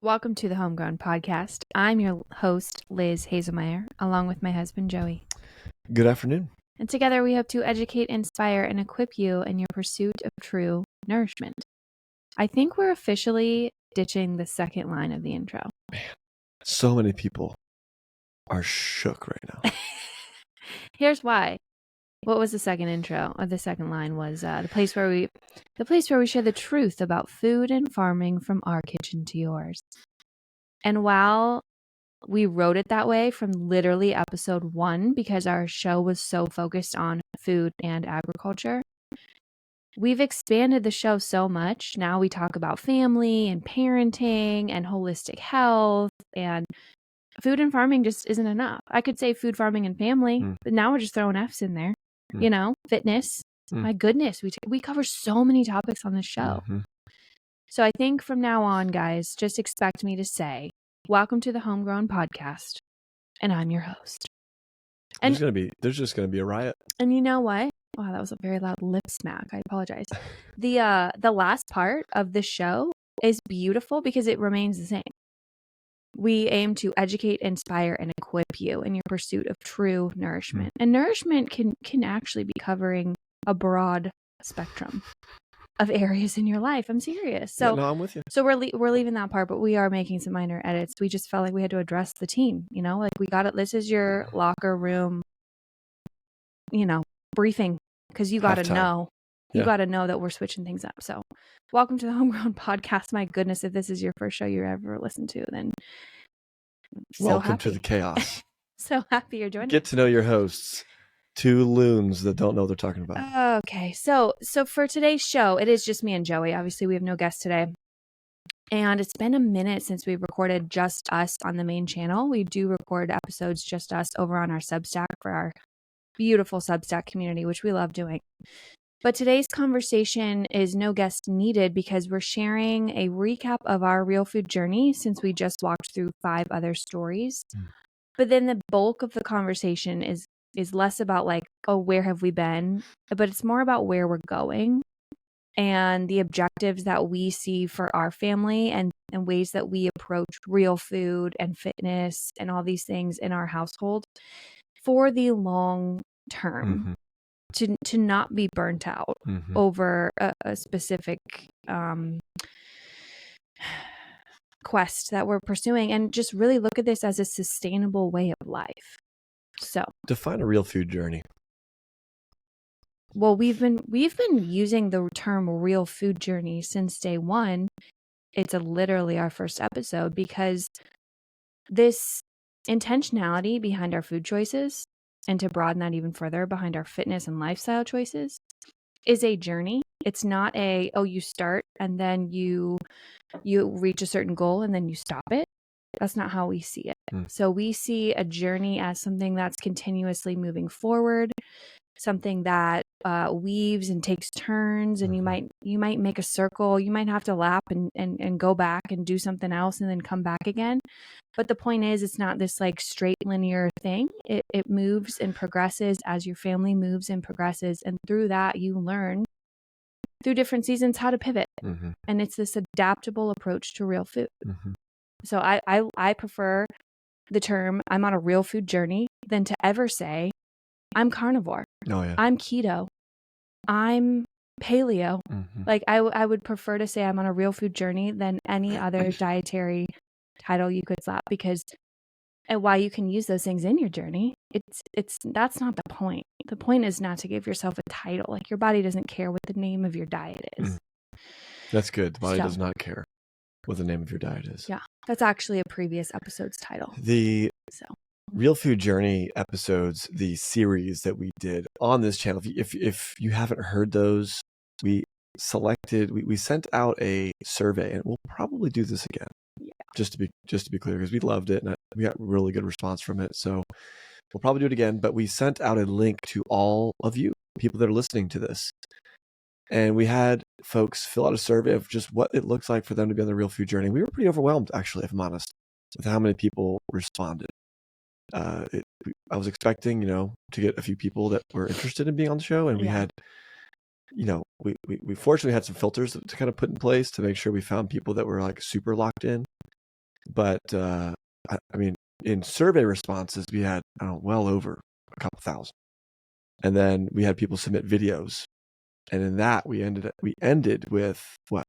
Welcome to the Homegrown podcast. I'm your host, Liz Hazelmeyer, along with my husband, Joey. Good afternoon. And together we hope to educate, inspire, and equip you in your pursuit of true nourishment. I think we're officially ditching the second line of the intro. Man, so many people are shook right now. Here's why. What was the second intro? Or the second line was the place where we share the truth about food and farming from our kitchen to yours. And while we wrote it that way from literally episode 1 because our show was so focused on food and agriculture, we've expanded the show so much. Now we talk about family and parenting and holistic health, and food and farming just isn't enough. I could say food, farming, and family, but now we're just throwing F's in there. You know, fitness. My goodness, we cover so many topics on this show. So I think from now on, guys, just expect me to say, welcome to the Homegrown podcast, and I'm your host. And There's just gonna be a riot. And you know what? Wow, that was a very loud lip smack. I apologize. The last part of the show is beautiful because it remains the same. We aim to educate, inspire, and equip you in your pursuit of true nourishment. And nourishment can actually be covering a broad spectrum of areas in your life. I'm serious. So yeah, no, I'm with you. So we're leaving that part, but we are making some minor edits. We just felt like we had to address the team, you know, like we got it. This is your locker room, you know, briefing, because you got to know. You got to know that we're switching things up. So welcome to the Homegrown podcast. My goodness, if this is your first show you ever listened to, then welcome to the chaos. So happy you're joining. Get to know your hosts. Two loons that don't know what they're talking about. Okay. So for today's show, it is just me and Joey. Obviously, we have no guests today. And it's been a minute since we recorded just us on the main channel. We do record episodes just us over on our Substack for our beautiful Substack community, which we love doing. But today's conversation is no guest needed because we're sharing a recap of our real food journey since we just walked through 5 other stories. But then the bulk of the conversation is less about like, oh, where have we been? But it's more about where we're going and the objectives that we see for our family and ways that we approach real food and fitness and all these things in our household for the long term. To not be burnt out over a specific quest that we're pursuing, and just really look at this as a sustainable way of life. So define a real food journey. Well, we've been using the term real food journey since day one. It's literally our first episode because this intentionality behind our food choices, and to broaden that even further, behind our fitness and lifestyle choices, is a journey. It's not you start and then you reach a certain goal and then you stop it. That's not how we see it. So we see a journey as something that's continuously moving forward, something that weaves and takes turns, and you might make a circle, you might have to lap and go back and do something else and then come back again. But the point is, it's not this like straight linear thing. It moves and progresses as your family moves and progresses, and through that you learn through different seasons how to pivot. And it's this adaptable approach to real food. So I prefer the term I'm on a real food journey than to ever say I'm carnivore. I'm keto. I'm paleo. Like I would prefer to say I'm on a real food journey than any other dietary title you could slap, because and while you can use those things in your journey, that's not the point. The point is not to give yourself a title. Like your body doesn't care what the name of your diet is. That's good. The body does not care what the name of your diet is. Yeah. That's actually a previous episode's title. Real Food Journey episodes, the series that we did on this channel. If you haven't heard those, we sent out a survey, and we'll probably do this again. Yeah. Just to be clear, because we loved it and we got really good response from it. So we'll probably do it again. But we sent out a link to all of you people that are listening to this, and we had folks fill out a survey of just what it looks like for them to be on the real food journey. We were pretty overwhelmed, actually, if I'm honest, with how many people responded. I was expecting, to get a few people that were interested in being on the show, and we had, we fortunately had some filters to kind of put in place to make sure we found people that were like super locked in. But I mean, in survey responses, we had well over a couple thousand, and then we had people submit videos, and in that we ended with what,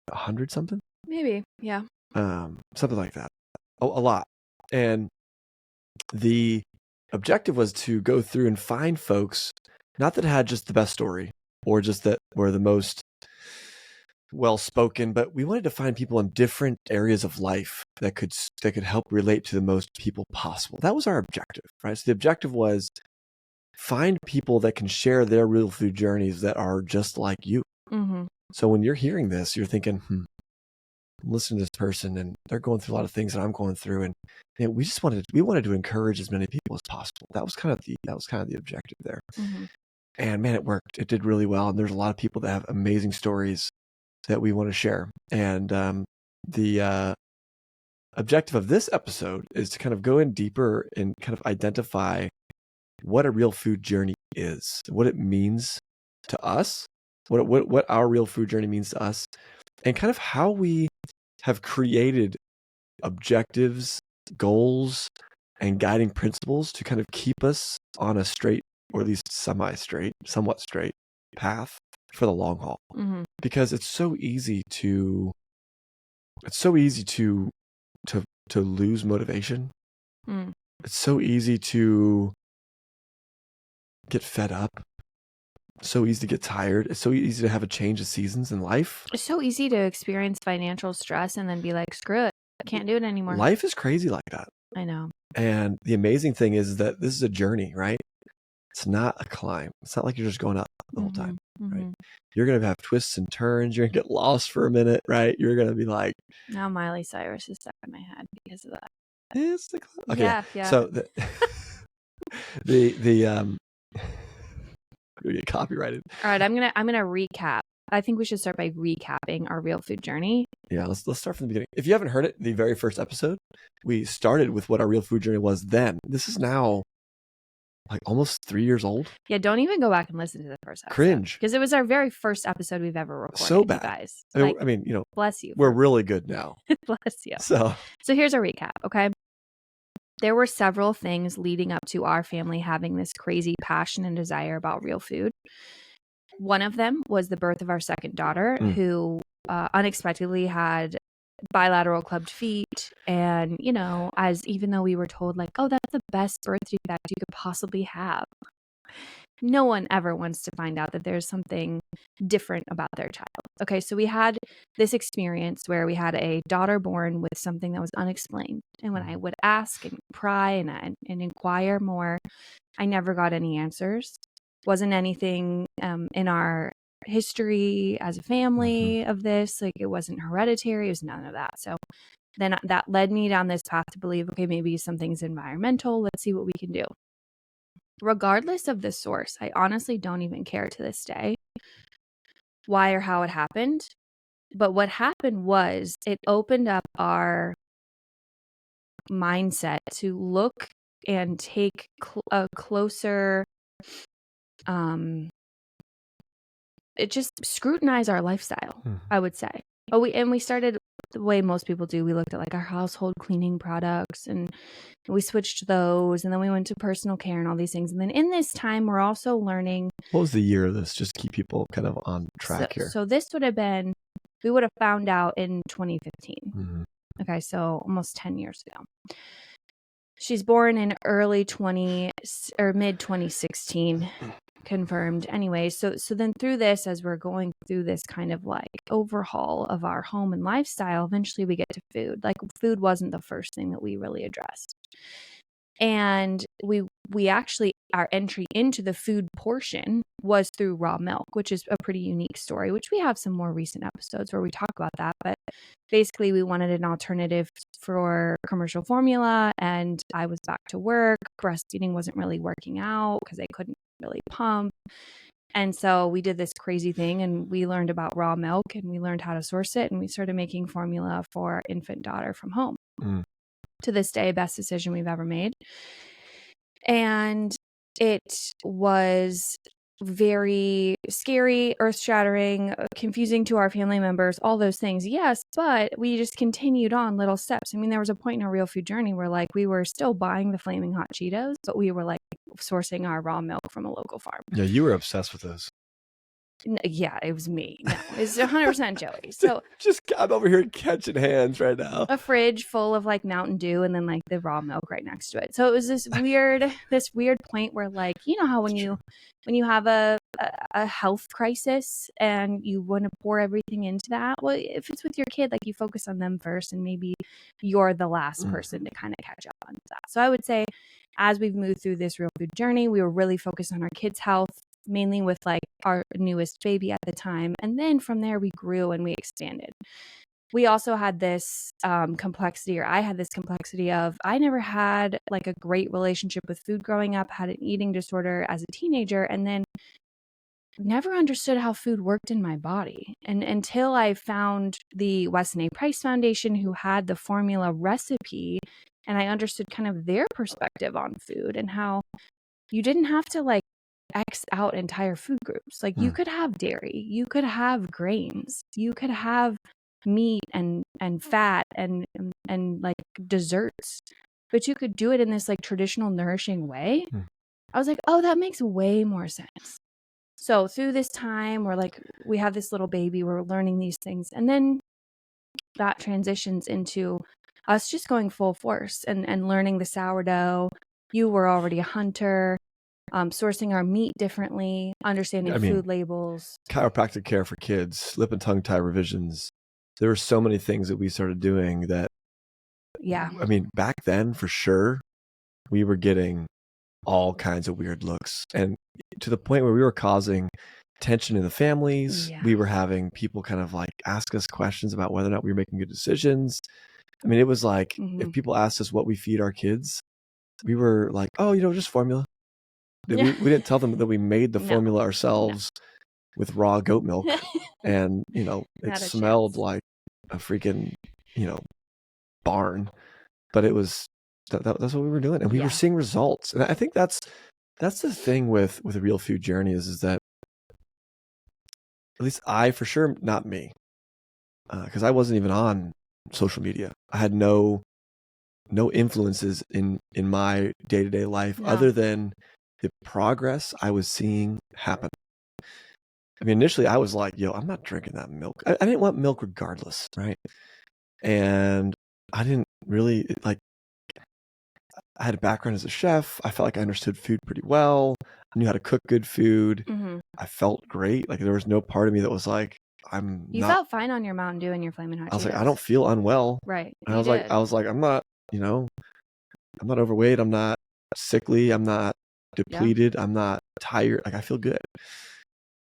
100 something, Maybe. Yeah. something like that, a lot. And the objective was to go through and find folks, not that had just the best story or just that were the most well spoken, but we wanted to find people in different areas of life that could help relate to the most people possible. That was our objective, right? So the objective was find people that can share their real food journeys that are just like you. Mm-hmm. So when you're hearing this, you're thinking, listen to this person and they're going through a lot of things that I'm going through. And we wanted to encourage as many people as possible. That was kind of the objective there. Mm-hmm. And man, it worked. It did really well. And there's a lot of people that have amazing stories that we want to share. And the objective of this episode is to kind of go in deeper and kind of identify what a real food journey is, what it means to us, what our real food journey means to us, and kind of how we have created objectives, goals, and guiding principles to kind of keep us on a straight, or at least somewhat straight path for the long haul. Mm-hmm. Because it's so easy to lose motivation. It's so easy to get fed up. So easy to get tired. It's so easy to have a change of seasons in life. It's so easy to experience financial stress and then be like, screw it, I can't do it anymore. Life is crazy like that. I know. And the amazing thing is that this is a journey, right? It's not a climb. It's not like you're just going up the whole time, right? You're going to have twists and turns. You're going to get lost for a minute, right? You're going to be like... Now Miley Cyrus is stuck in my head because of that. It's the okay. Yeah. So the we get copyrighted. All right, I'm gonna recap. I think we should start by recapping our real food journey. Yeah, let's start from the beginning. If you haven't heard it, the very first episode, we started with what our real food journey was then. This is now like almost 3 years old. Yeah, don't even go back and listen to the first episode. Cringe. Because it was our very first episode we've ever recorded. So bad. You guys. I mean, you know, bless you. We're really good now. Bless you. So here's a recap, okay? There were several things leading up to our family having this crazy passion and desire about real food. One of them was the birth of our second daughter, who unexpectedly had bilateral clubbed feet. And, you know, even though we were told like, oh, that's the best birth defect you could possibly have, no one ever wants to find out that there's something different about their child. Okay, so we had this experience where we had a daughter born with something that was unexplained. And when I would ask and pry and inquire more, I never got any answers. Wasn't anything in our history as a family of this. Like, it wasn't hereditary. It was none of that. So then that led me down this path to believe, okay, maybe something's environmental. Let's see what we can do. Regardless of the source, I honestly don't even care to this day why or how it happened. But what happened was it opened up our mindset to look and take a closer, it just scrutinize our lifestyle, I would say. We started the way most people do. We looked at like our household cleaning products and we switched those, and then we went to personal care and all these things. And then in this time, we're also learning. What was the year of this? Just to keep people kind of on track here. So this would have been, we would have found out in 2015. Okay, so almost 10 years ago. She's born in mid 2016. Confirmed. Anyway, so then through this, as we're going through this kind of like overhaul of our home and lifestyle, eventually we get to food. Like, food wasn't the first thing that we really addressed. And we actually, our entry into the food portion was through raw milk, which is a pretty unique story, which we have some more recent episodes where we talk about that. But basically, we wanted an alternative for commercial formula, and I was back to work. Breastfeeding wasn't really working out because I couldn't really pump. And so we did this crazy thing, and we learned about raw milk, and we learned how to source it, and we started making formula for our infant daughter from home. To this day, best decision we've ever made. And it was very scary, earth-shattering, confusing to our family members, all those things. Yes, but we just continued on little steps. I mean, there was a point in our real food journey where like we were still buying the flaming hot Cheetos, but we were like sourcing our raw milk from a local farm. Yeah, you were obsessed with those. Yeah, it was me. No, it's 100% Joey. So Just I'm over here catching hands right now. a fridge full of like Mountain Dew and then like the raw milk right next to it. So it was this weird point where like, you know how when you have a health crisis and you want to pour everything into that, well, if it's with your kid, like you focus on them first and maybe you're the last person to kind of catch up on that. So I would say as we've moved through this real food journey, we were really focused on our kids' health, mainly with like our newest baby at the time. And then from there we grew and we expanded. We also had this complexity, or I had this complexity of I never had like a great relationship with food growing up, had an eating disorder as a teenager, and then never understood how food worked in my body. And until I found the Weston A. Price Foundation, who had the formula recipe, and I understood kind of their perspective on food and how you didn't have to like X out entire food groups. Like you could have dairy, you could have grains, you could have meat and fat and like desserts, but you could do it in this like traditional nourishing way. I was like, oh, that makes way more sense. So through this time where like we have this little baby, we're learning these things, and then that transitions into us just going full force and learning the sourdough. You were already a hunter, sourcing our meat differently, understanding food labels. Chiropractic care for kids, lip and tongue tie revisions. There were so many things that we started doing that, yeah. I mean, back then for sure, we were getting all kinds of weird looks, and to the point where we were causing tension in the families. Yeah. We were having people kind of like ask us questions about whether or not we were making good decisions. I mean, it was like if people asked us what we feed our kids, we were like, oh, just formula. We didn't tell them that we made the formula ourselves with raw goat milk, and it smelled like a freaking barn, but it was that's what we were doing, and we were seeing results. And I think that's the thing with a real food journey is that, at least I, for sure, not me, because I wasn't even on social media. I had no influences in my day-to-day life other than the progress I was seeing happen. I mean, initially I was like, yo, I'm not drinking that milk. I didn't want milk regardless, right? And I didn't really like, I had a background as a chef. I felt like I understood food pretty well. I knew how to cook good food. I felt great. Like there was no part of me that was like, You felt fine on your Mountain Dew and your Flamin' Hot Cheetos. I was like, I don't feel unwell. Right. And I was like, I'm not, I'm not overweight. I'm not sickly. I'm not depleted. I'm not tired. Like I feel good.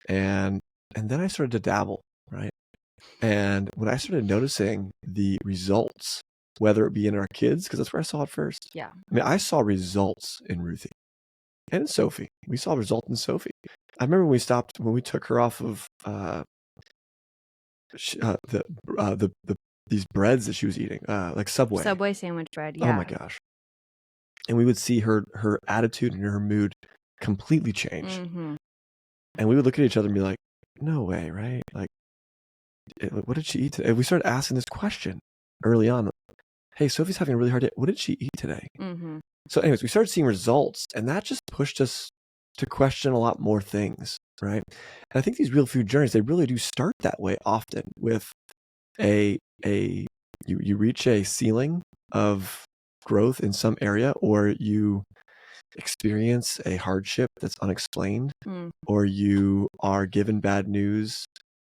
And then I started to dabble, right? And when I started noticing the results, whether it be in our kids, because that's where I saw it first. Yeah. I mean, I saw results in Ruthie and in Sophie. We saw results in Sophie. I remember when we took her off of these breads that she was eating, like Subway sandwich bread. Yeah. Oh my gosh. And we would see her attitude and her mood completely change. And we would look at each other and be like, no way, right? Like, what did she eat today? And we started asking this question early on. Hey, Sophie's having a really hard day. What did she eat today? So anyways, we started seeing results, and that just pushed us to question a lot more things, right? And I think these real food journeys, they really do start that way often with you reach a ceiling of growth in some area, or you experience a hardship that's unexplained, or you are given bad news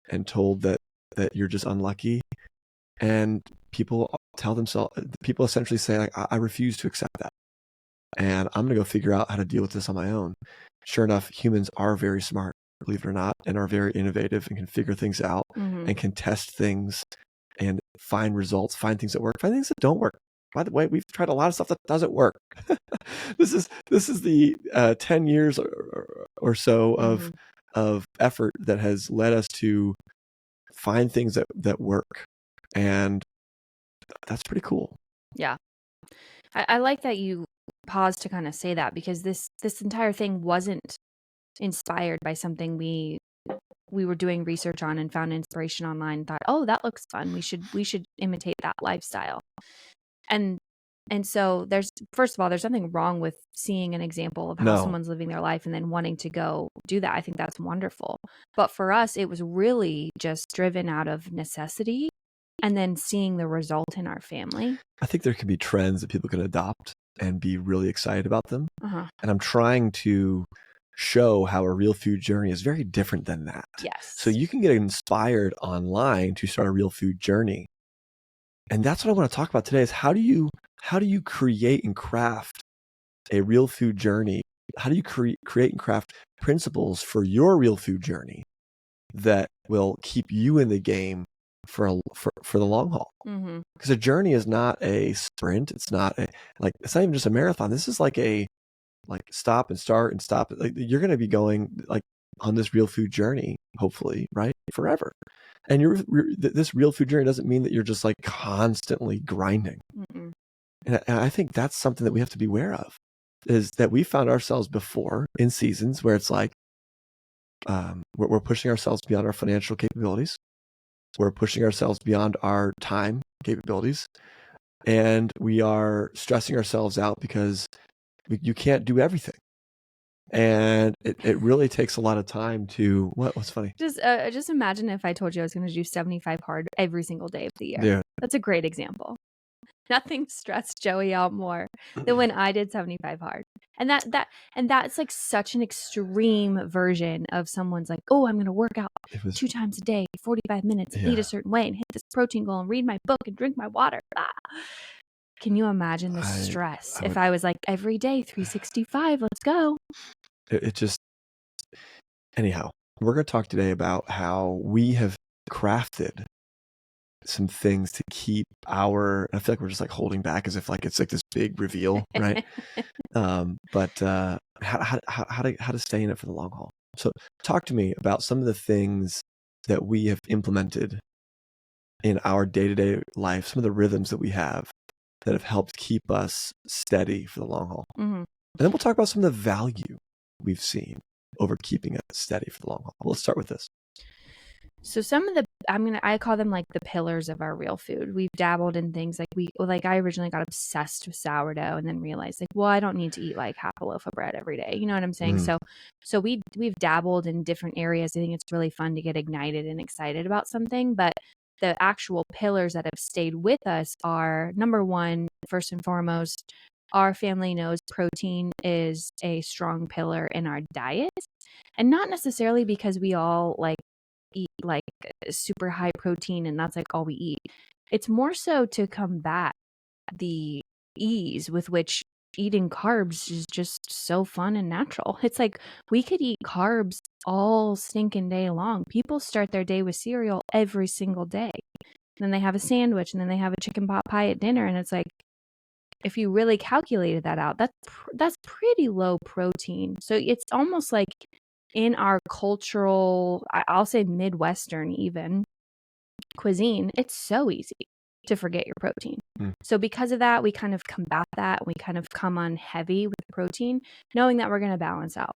and told that you're just unlucky, and people essentially say like, I refuse to accept that, and I'm gonna go figure out how to deal with this on my own. Sure enough, humans are very smart, believe it or not, and are very innovative and can figure things out and can test things and find results, find things that work, find things that don't work. By the way, we've tried a lot of stuff that doesn't work. This is the 10 years or so of effort that has led us to find things that work, and that's pretty cool. Yeah, I like that you paused to kind of say that, because this entire thing wasn't inspired by something we were doing research on and found inspiration online and thought, oh, that looks fun. We should imitate that lifestyle. And so first of all, there's nothing wrong with seeing an example of how No. someone's living their life and then wanting to go do that. I think that's wonderful. But for us, it was really just driven out of necessity and then seeing the result in our family. I think there can be trends that people can adopt and be really excited about them. Uh-huh. And I'm trying to show how a real food journey is very different than that. Yes. So you can get inspired online to start a real food journey. And that's what I want to talk about today is how do you create and craft a real food journey? How do you create and craft principles for your real food journey that will keep you in the game for the long haul? Because a journey is not a sprint. It's not it's not even just a marathon. This is like a stop and start and stop. Like you're going to be going like on this real food journey, hopefully, right, forever. And this real food journey doesn't mean that you're just like constantly grinding. And I think that's something that we have to be aware of, is that we found ourselves before in seasons where it's like we're pushing ourselves beyond our financial capabilities. We're pushing ourselves beyond our time capabilities. And we are stressing ourselves out because you can't do everything. And it really takes a lot of time to what's funny? Just imagine if I told you I was going to do 75 hard every single day of the year. Yeah. That's a great example. Nothing stressed Joey out more than when I did 75 hard. And that's like such an extreme version of someone's like, oh, I'm going to work out 2 times a day, 45 minutes, eat a certain way and hit this protein goal and read my book and drink my water. Can you imagine the stress if I was like every day, 365, let's go. It just, anyhow, we're going to talk today about how we have crafted some things to keep I feel like we're just like holding back as if like it's like this big reveal, right? But how to stay in it for the long haul. So talk to me about some of the things that we have implemented in our day-to-day life, some of the rhythms that we have that have helped keep us steady for the long haul. And then we'll talk about some of the value we've seen over keeping it steady for the long haul. Well, let's start with this. So some of I call them like the pillars of our real food. We've dabbled in things like I originally got obsessed with sourdough and then realized like, well, I don't need to eat like half a loaf of bread every day. You know what I'm saying? So we've dabbled in different areas. I think it's really fun to get ignited and excited about something, but the actual pillars that have stayed with us are, number one, first and foremost, our family knows protein is a strong pillar in our diet, and not necessarily because we all like eat like super high protein and that's like all we eat. It's more so to combat the ease with which eating carbs is just so fun and natural. It's like we could eat carbs all stinking day long. People start their day with cereal every single day. Then they have a sandwich and then they have a chicken pot pie at dinner. And it's like, if you really calculated that out, that's pretty low protein. So it's almost like in our cultural, I'll say Midwestern even, cuisine, it's so easy to forget your protein. So because of that, we kind of combat that. We kind of come on heavy with the protein, knowing that we're going to balance out,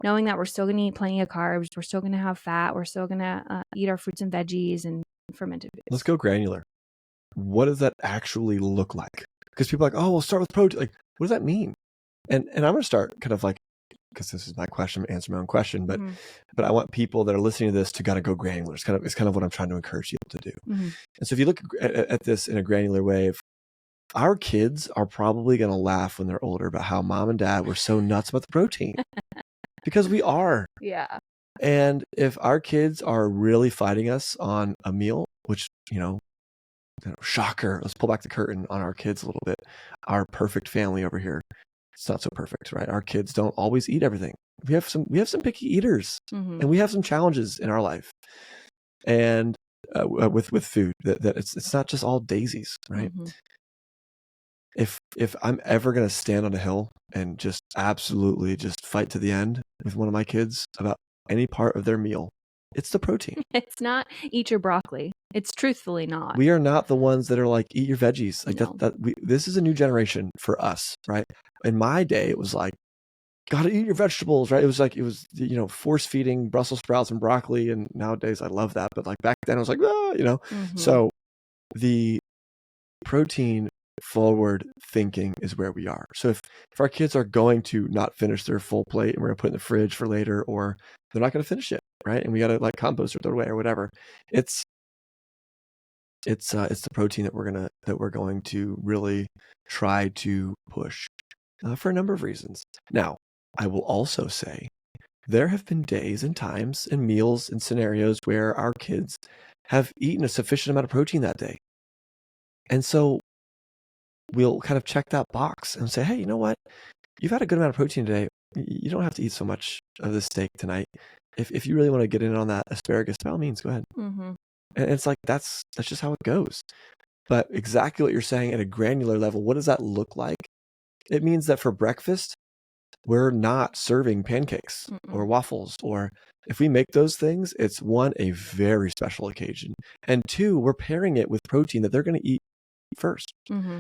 knowing that we're still going to eat plenty of carbs. We're still going to have fat. We're still going to eat our fruits and veggies and fermented foods. Let's go granular. What does that actually look like? Because people are like, oh, we'll start with protein. Like, what does that mean? And I'm going to start kind of like, because this is my question, answer my own question, but I want people that are listening to this to kind of go granular. It's kind of what I'm trying to encourage people to do. And so if you look at this in a granular way, our kids are probably going to laugh when they're older about how mom and dad were so nuts about the protein because we are. Yeah. And if our kids are really fighting us on a meal, which, shocker, let's pull back the curtain on our kids a little bit. Our perfect family over here. It's not so perfect, right? Our kids don't always eat everything. We have some picky eaters, and we have some challenges in our life, and with food that it's not just all daisies, right? If I'm ever gonna stand on a hill and just absolutely just fight to the end with one of my kids about any part of their meal, it's the protein. It's not eat your broccoli. It's truthfully not. We are not the ones that are like, eat your veggies. Like this is a new generation for us, right? In my day, it was like, gotta eat your vegetables, right? It was force feeding Brussels sprouts and broccoli, and nowadays I love that, but like back then I was like, Mm-hmm. So the protein forward thinking is where we are. So if our kids are going to not finish their full plate and we're gonna put it in the fridge for later, or they're not gonna finish it, right? And we gotta like compost or throw it away or whatever. It's the protein that we're going to really try to push for a number of reasons. Now, I will also say there have been days and times and meals and scenarios where our kids have eaten a sufficient amount of protein that day. And so we'll kind of check that box and say, hey, you know what? You've had a good amount of protein today. You don't have to eat so much of this steak tonight. If you really want to get in on that asparagus, by all means, go ahead. Mm-hmm. And it's like, that's just how it goes. But exactly what you're saying at a granular level, what does that look like? It means that for breakfast, we're not serving pancakes or waffles, or if we make those things, it's one, a very special occasion, and two, we're pairing it with protein that they're going to eat first. Mm-hmm.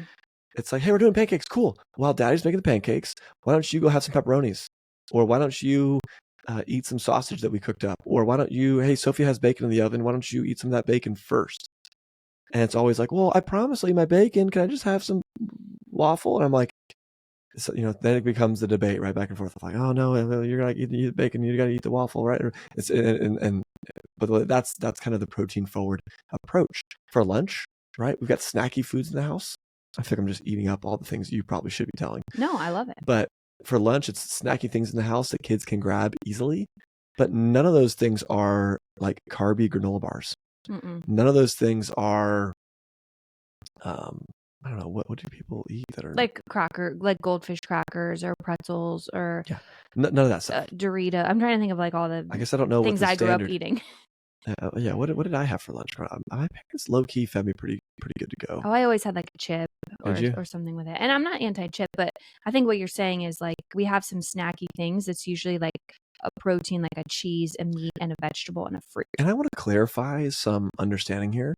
It's like, hey, we're doing pancakes. Cool. While daddy's making the pancakes, why don't you go have some pepperonis? Or why don't you eat some sausage that we cooked up? Or why don't you, hey, Sophia has bacon in the oven. Why don't you eat some of that bacon first? And it's always like, well, I promised I'll eat my bacon. Can I just have some waffle? And I'm like, so, then it becomes the debate right back and forth. I'm like, oh no, you're gonna eat the bacon, you gotta eat the waffle, right? But that's kind of the protein forward approach for lunch, right? We've got snacky foods in the house. I think I'm just eating up all the things you probably should be telling. No, I love it. But for lunch, it's snacky things in the house that kids can grab easily. But none of those things are like carby granola bars. None of those things are, I don't know, what do people eat that are like goldfish crackers or pretzels or none of that stuff. Dorito. I'm trying to think of like all the I guess I don't know things what the I grew standard, up eating. What did I have for lunch? My parents low key fed me pretty good to go. Oh, I always had like a chip or something with it. And I'm not anti-chip, but I think what you're saying is like we have some snacky things that's usually like a protein, like a cheese, a meat, and a vegetable and a fruit. And I want to clarify some understanding here.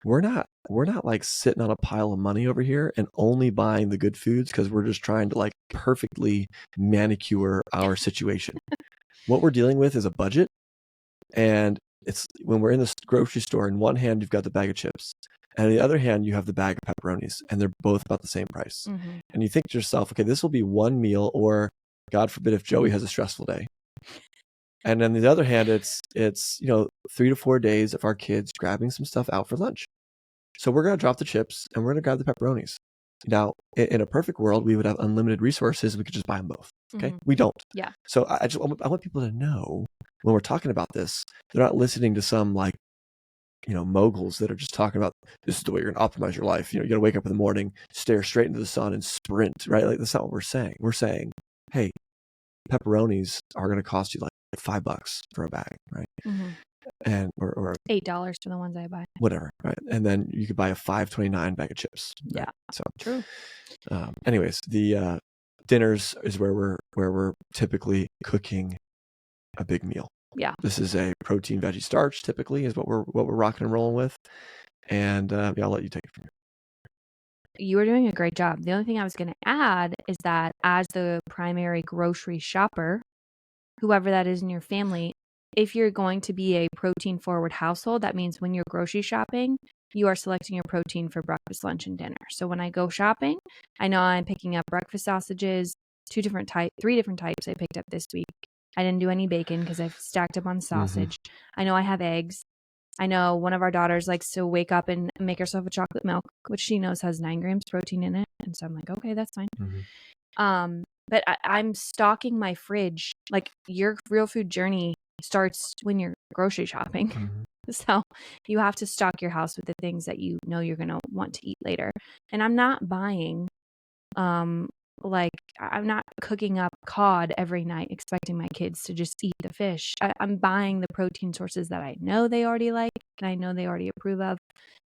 We're not like sitting on a pile of money over here and only buying the good foods because we're just trying to like perfectly manicure our situation. What we're dealing with is a budget, and it's when we're in the grocery store, in one hand you've got the bag of chips, and on the other hand you have the bag of pepperonis, and they're both about the same price. And you think to yourself, okay, this will be one meal, or God forbid if Joey has a stressful day. And on the other hand, it's 3 to 4 days of our kids grabbing some stuff out for lunch. So we're going to drop the chips and we're going to grab the pepperonis. Now, in a perfect world, we would have unlimited resources. We could just buy them both. Okay. We don't. Yeah. So I want people to know when we're talking about this, they're not listening to some like, moguls that are just talking about this is the way you're going to optimize your life. You're going to wake up in the morning, stare straight into the sun and sprint, right? Like that's not what we're saying. We're saying, hey, pepperonis are going to cost you like $5 for a bag, right? And or $8 for the ones I buy. Whatever, right? And then you could buy a $5.29 bag of chips. Right? Yeah. So true. Anyways, the dinners is where we're typically cooking a big meal. Yeah. This is a protein, veggie, starch. Typically, is what we're rocking and rolling with. And I'll let you take it from here. You were doing a great job. The only thing I was going to add is that as the primary grocery shopper, whoever that is in your family, if you're going to be a protein forward household, that means when you're grocery shopping, you are selecting your protein for breakfast, lunch, and dinner. So when I go shopping, I know I'm picking up breakfast sausages, 3 different types I picked up this week. I didn't do any bacon because I've stacked up on sausage. I know I have eggs. I know one of our daughters likes to wake up and make herself a chocolate milk, which she knows has 9 grams protein in it. And so I'm like, okay, that's fine. But I'm stocking my fridge. Like your real food journey starts when you're grocery shopping. So you have to stock your house with the things that you know you're going to want to eat later. And I'm not buying, like I'm not cooking up cod every night expecting my kids to just eat the fish. I'm buying the protein sources that I know they already like and I know they already approve of.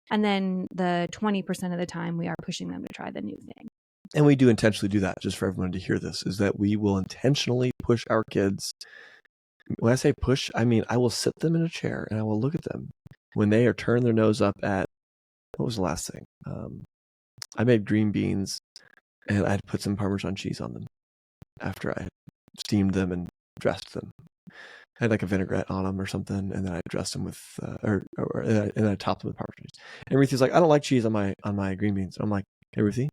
And then the 20% of the time we are pushing them to try the new thing. And we do intentionally do that, just for everyone to hear this, is that we will intentionally push our kids. When I say push, I mean I will sit them in a chair and I will look at them when they are turning their nose up at, what was the last thing? I made green beans and I'd put some Parmesan cheese on them after I had steamed them and dressed them. I had like a vinaigrette on them or something, and then I dressed them with, and then I topped them with Parmesan cheese. And Ruthie's like, I don't like cheese on my green beans. And I'm like, hey Ruthie,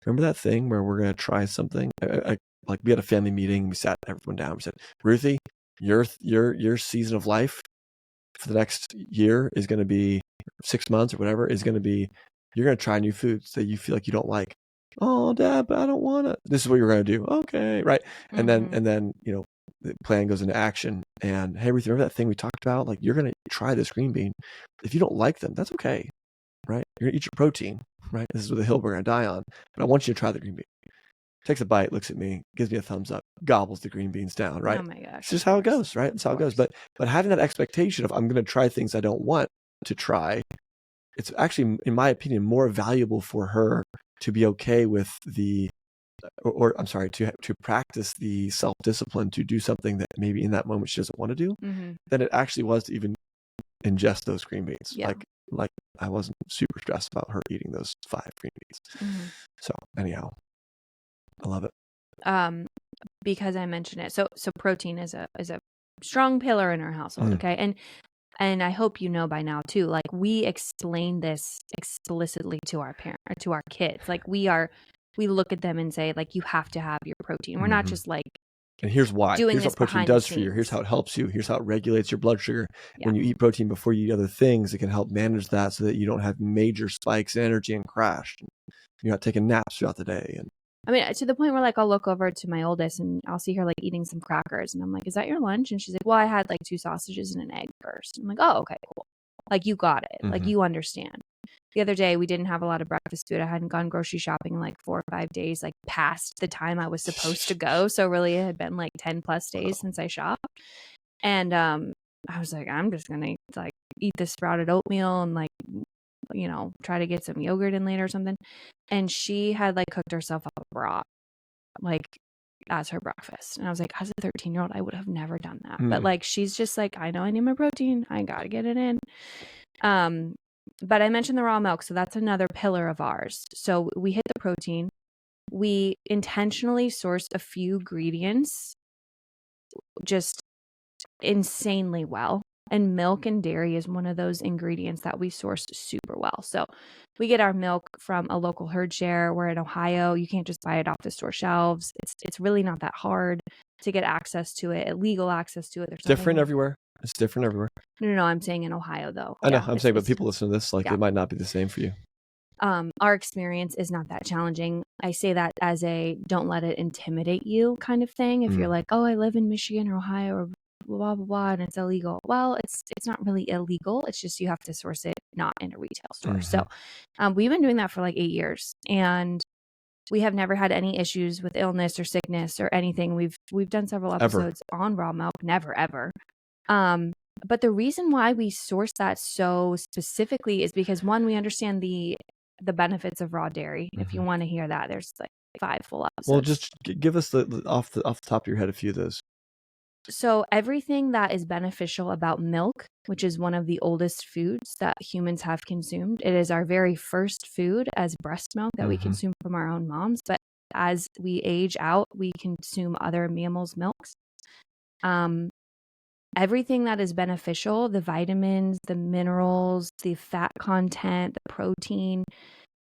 remember that thing where we're gonna try something? Like we had a family meeting, we sat everyone down, we said, Ruthie, your season of life for the next year is gonna be 6 months or whatever, is gonna be, you're gonna try new foods that you feel like you don't like. Oh, Dad, but I don't want to. This is what you're gonna do. Okay, right. And then the plan goes into action. And hey, Ruthie, remember that thing we talked about? Like, you're gonna try this green bean. If you don't like them, that's okay, right? You're gonna eat your protein, right? This is the hill we're gonna die on. But I want you to try the green bean. Takes a bite, looks at me, gives me a thumbs up, gobbles the green beans down, right? Oh my gosh. It's just how it goes, right? It's how it goes. But having that expectation of I'm going to try things I don't want to try, it's actually, in my opinion, more valuable for her to be okay with to practice the self-discipline to do something that maybe in that moment she doesn't want to do, than it actually was to even ingest those green beans. Yeah. Like I wasn't super stressed about her eating those 5 green beans. So anyhow, I love it. Because I mentioned it. So protein is a strong pillar in our household. Okay. And I hope you know by now too, like we explain this explicitly to our to our kids. Like we look at them and say, like, you have to have your protein. We're not just like, and here's why. Here's what protein does for you. Here's how it helps you. Here's how it regulates your blood sugar. Yeah. When you eat protein before you eat other things, it can help manage that so that you don't have major spikes in energy and crash. You're not taking naps throughout the day. And I mean, to the point where like I'll look over to my oldest and I'll see her like eating some crackers, and I'm like, "Is that your lunch?" And she's like, "Well, I had like 2 sausages and an egg first." I'm like, "Oh, okay, cool. Like you got it. Like you understand." The other day we didn't have a lot of breakfast food. I hadn't gone grocery shopping in like 4 or 5 days, like past the time I was supposed to go. So really it had been like 10 plus days since I shopped. And I was like, I'm just gonna like eat this sprouted oatmeal and like, you know, try to get some yogurt in later or something. And she had like cooked herself up a broth, like as her breakfast. And I was like, as a 13-year-old, I would have never done that. But like, she's just like, I know I need my protein. I got to get it in. But I mentioned the raw milk. So that's another pillar of ours. So we hit the protein. We intentionally sourced a few ingredients just insanely well. And milk and dairy is one of those ingredients that we sourced super well. So we get our milk from a local herd share. We're in Ohio. You can't just buy it off the store shelves. It's really not that hard to get access to it, legal access to it. There's different everywhere. It's different everywhere. No, I'm saying in Ohio though. I know. I'm saying, but people listen to this, like it might not be the same for you. Our experience is not that challenging. I say that as a don't let it intimidate you kind of thing. If you're like, oh, I live in Michigan or Ohio or blah, blah, blah, and it's illegal. Well, it's not really illegal. It's just you have to source it not in a retail store. So we've been doing that for like 8 years, and we have never had any issues with illness or sickness or anything. We've done several episodes on raw milk, never ever. But the reason why we source that so specifically is because, one, we understand the benefits of raw dairy. If you want to hear that, there's like 5 full episodes. Well, just give us the off the top of your head a few of those. So everything that is beneficial about milk, which is one of the oldest foods that humans have consumed. It is our very first food as breast milk that we consume from our own moms. But as we age out, we consume other mammals' milks. Everything that is beneficial, the vitamins, the minerals, the fat content, the protein,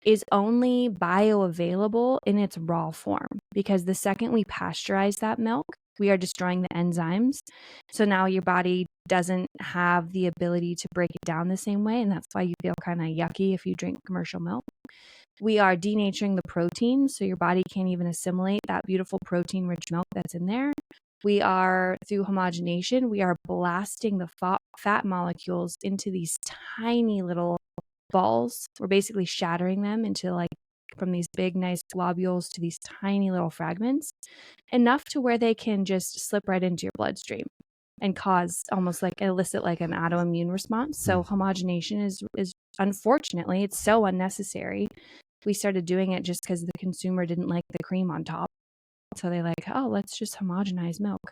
is only bioavailable in its raw form, because the second we pasteurize that milk, we are destroying the enzymes. So now your body doesn't have the ability to break it down the same way, and that's why you feel kind of yucky if you drink commercial milk. We are denaturing the protein, so your body can't even assimilate that beautiful protein-rich milk that's in there. We are, through homogenation, we are blasting the fat molecules into these tiny little balls. We're basically shattering them into, like, from these big, nice globules to these tiny little fragments, enough to where they can just slip right into your bloodstream and cause almost like elicit like an autoimmune response. So homogenation is unfortunately, it's so unnecessary. We started doing it just because the consumer didn't like the cream on top. So they like, oh, let's just homogenize milk.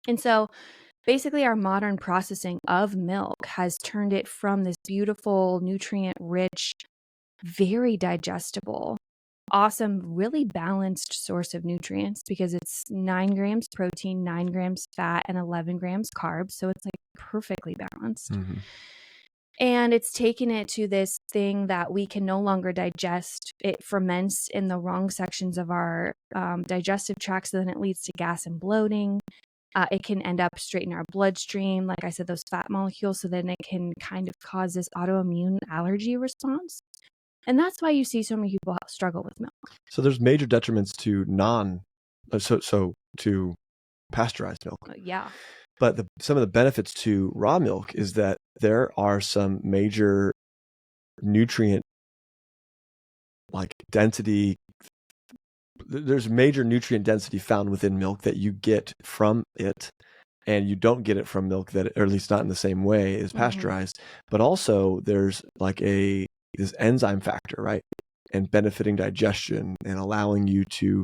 And so basically our modern processing of milk has turned it from this beautiful, nutrient-rich, very digestible awesome, really balanced source of nutrients because it's 9 grams protein, 9 grams fat, and 11 grams carbs. So it's like perfectly balanced. Mm-hmm. And it's taken it to this thing that we can no longer digest. It ferments in the wrong sections of our digestive tract, so then it leads to gas and bloating. It can end up straight in our bloodstream, like I said, those fat molecules, so then it can kind of cause this autoimmune allergy response. And that's why you see so many people struggle with milk. So there's major detriments to to pasteurized milk. Yeah. But some of the benefits to raw milk is that there are some major nutrient density. There's major nutrient density found within milk that you get from it, and you don't get it from milk or at least not in the same way as pasteurized. But also there's this enzyme factor, right? And benefiting digestion and allowing you to,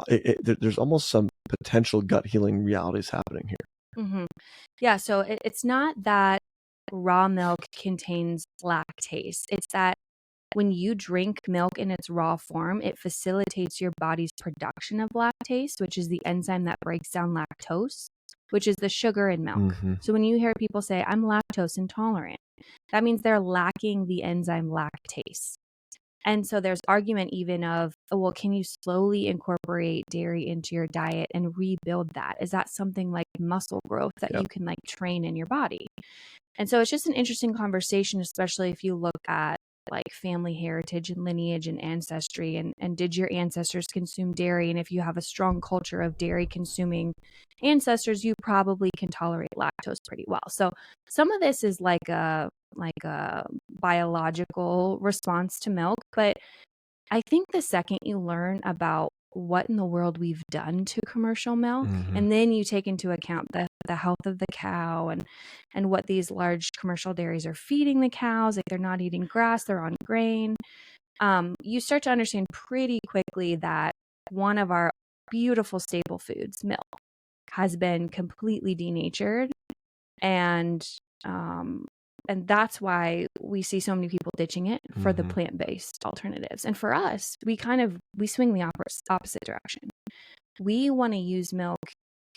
there's almost some potential gut healing realities happening here. Mm-hmm. Yeah. So it's not that raw milk contains lactase. It's that when you drink milk in its raw form, it facilitates your body's production of lactase, which is the enzyme that breaks down lactose, which is the sugar in milk. Mm-hmm. So when you hear people say, I'm lactose intolerant, that means they're lacking the enzyme lactase. And so there's argument even of, oh, well, can you slowly incorporate dairy into your diet and rebuild that? Is that something like muscle growth that you can train in your body? And so it's just an interesting conversation, especially if you look at family heritage and lineage and ancestry, and did your ancestors consume dairy? And if you have a strong culture of dairy consuming ancestors, you probably can tolerate lactose pretty well. So some of this is like a biological response to milk, but I think the second you learn about what in the world we've done to commercial milk, and then you take into account the health of the cow and what these large commercial dairies are feeding the cows, like they're not eating grass, they're on grain, you start to understand pretty quickly that one of our beautiful staple foods, milk, has been completely denatured, and that's why we see so many people ditching it for the plant-based alternatives. And for us, we swing the opposite direction. We want to use milk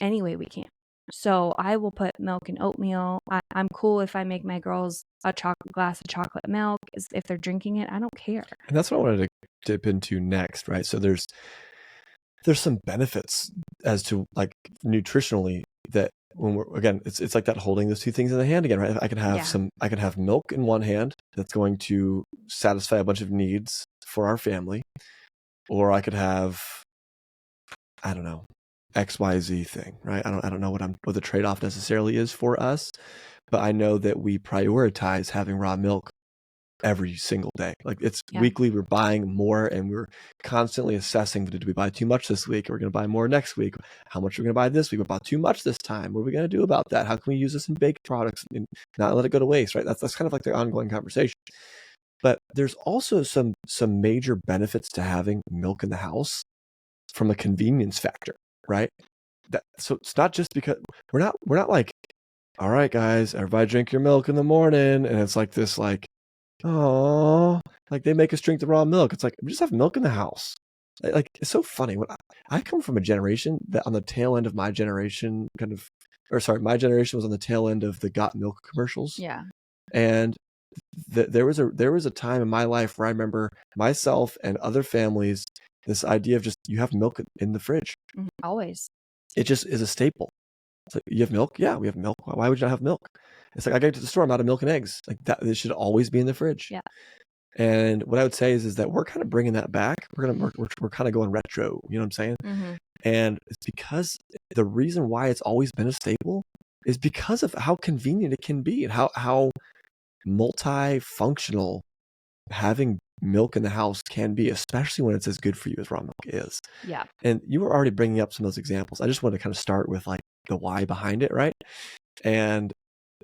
any way we can. So I will put milk in oatmeal. I'm cool if I make my girls a glass of chocolate milk. If they're drinking it, I don't care. And that's what I wanted to dip into next, right? So there's some benefits as to nutritionally that when we're, again, it's like that holding those two things in the hand again, right? I can have milk in one hand that's going to satisfy a bunch of needs for our family, or I could have, I don't know, XYZ thing, right? I don't know what the trade-off necessarily is for us, but I know that we prioritize having raw milk every single day. Like it's weekly, we're buying more, and we're constantly assessing, did we buy too much this week? We're going to buy more next week. How much are we going to buy this week? We bought too much this time. What are we going to do about that? How can we use this in baked products and not let it go to waste, right? That's kind of like the ongoing conversation. But there's also some major benefits to having milk in the house from a convenience factor, right? So it's not just because we're not like, all right, guys, everybody drink your milk in the morning, and it's like this, oh, like they make us drink the raw milk. It's like, we just have milk in the house. Like, it's so funny. When I come from a generation that on the tail end of my generation my generation was on the tail end of the got milk commercials. Yeah. And there was a time in my life where I remember myself and other families, this idea of just, you have milk in the fridge. Always. It just is a staple. It's like, you have milk? Yeah, we have milk. Why would you not have milk? It's like, I go to the store, I'm out of milk and eggs. Like that, this should always be in the fridge. Yeah. And what I would say is that we're kind of bringing that back. We're kind of going retro. You know what I'm saying? And it's because the reason why it's always been a staple is because of how convenient it can be and how multifunctional having milk in the house can be, especially when it's as good for you as raw milk is. Yeah. And you were already bringing up some of those examples. I just want to kind of start with the why behind it, right? And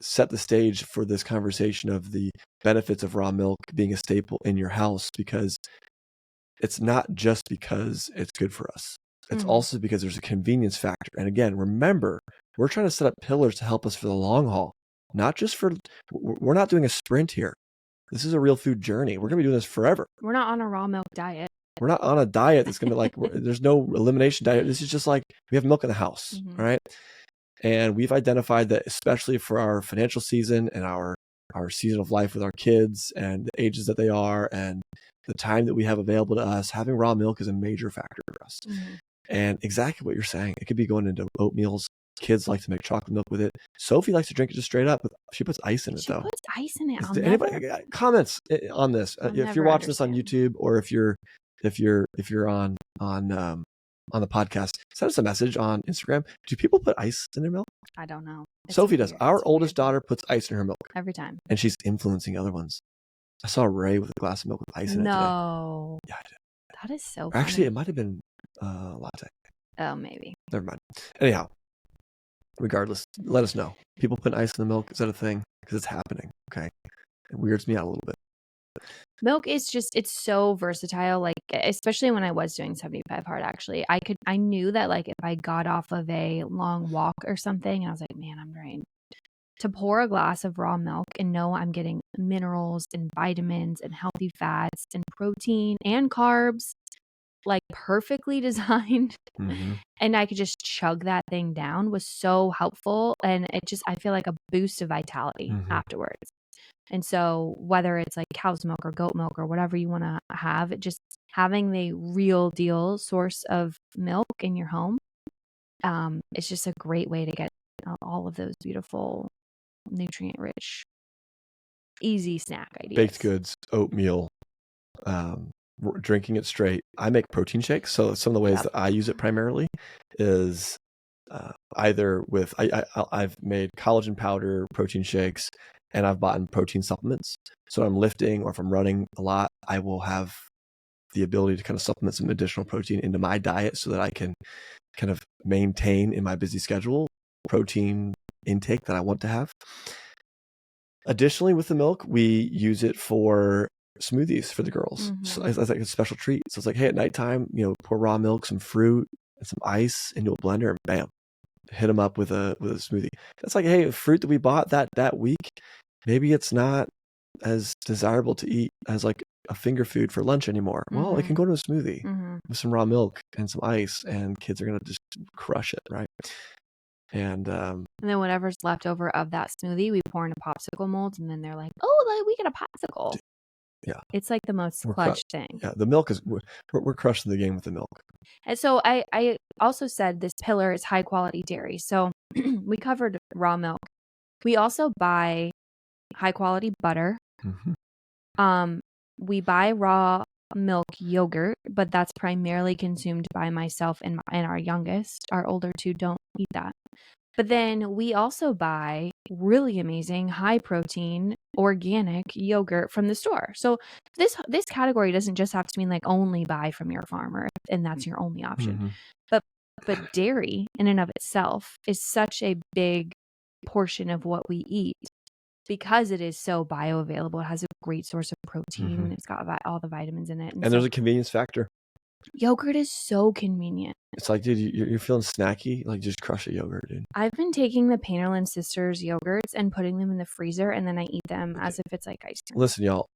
set the stage for this conversation of the benefits of raw milk being a staple in your house, because it's not just because it's good for us. It's also because there's a convenience factor. And again, remember, we're trying to set up pillars to help us for the long haul, not just we're not doing a sprint here. This is a real food journey. We're going to be doing this forever. We're not on a raw milk diet. We're not on a diet that's going to there's no elimination diet. This is just like, we have milk in the house, right? And we've identified that, especially for our financial season and our season of life with our kids and the ages that they are and the time that we have available to us, having raw milk is a major factor for us. And exactly what you're saying, it could be going into oatmeals. Kids like to make chocolate milk with it. Sophie likes to drink it just straight up. She puts ice in it, though. She puts ice in it. Anybody comments on this? If you're watching this on YouTube, or if you're on the podcast, send us a message on Instagram. Do people put ice in their milk? I don't know. Sophie does. Our oldest daughter puts ice in her milk every time, and she's influencing other ones. I saw Ray with a glass of milk with ice in it today. No. Yeah, I did. That is so Actually, funny. it might have been latte. Oh, maybe. Never mind. Anyhow, regardless, let us know. People put ice in the milk. Is that a thing? Because it's happening. Okay. It weirds me out a little bit. Milk is just, it's so versatile. Like, especially when I was doing 75 hard, actually, I knew that, like, if I got off of a long walk or something, and I was like, man, I'm drained, to pour a glass of raw milk and know I'm getting minerals and vitamins and healthy fats and protein and carbs, like, perfectly designed. And I could just chug that thing down was so helpful. And I feel like a boost of vitality afterwards. And so whether it's like cow's milk or goat milk or whatever you want to have, just having the real deal source of milk in your home, it's just a great way to get all of those beautiful, nutrient rich, easy snack ideas. Baked goods, oatmeal, drinking it straight. I make protein shakes. So some of the ways that I use it primarily is either with, I've made collagen powder protein shakes, and I've bought protein supplements. So I'm lifting, or if I'm running a lot, I will have the ability to kind of supplement some additional protein into my diet so that I can kind of maintain in my busy schedule protein intake that I want to have. Additionally, with the milk, we use it for smoothies for the girls. So it's like a special treat. So it's like, hey, at nighttime, pour raw milk, some fruit, and some ice into a blender, and bam, hit them up with a smoothie. That's like, hey, fruit that we bought that week, maybe it's not as desirable to eat as like a finger food for lunch anymore. Well, it can go to a smoothie with some raw milk and some ice, and kids are gonna just crush it, right? And then whatever's left over of that smoothie, we pour into popsicle molds, and then they're like, "Oh, we get a popsicle." Yeah, it's like the most clutch thing. Yeah, the milk is we're crushing the game with the milk. And so I also said this pillar is high quality dairy. So we covered raw milk. We also buy high quality butter. We buy raw milk yogurt, but that's primarily consumed by myself and our youngest. Our older two don't eat that. But then we also buy really amazing high protein organic yogurt from the store. So this category doesn't just have to mean like only buy from your farmer, and that's your only option. But dairy in and of itself is such a big portion of what we eat because it is so bioavailable. It has a great source of protein. It's got all the vitamins in it. And there's a convenience factor. Yogurt is so convenient. It's like, dude, you're feeling snacky, like just crush a yogurt, dude. I've been taking the Painterland Sisters yogurts and putting them in the freezer, and then I eat them as if it's like ice cream. Listen, y'all,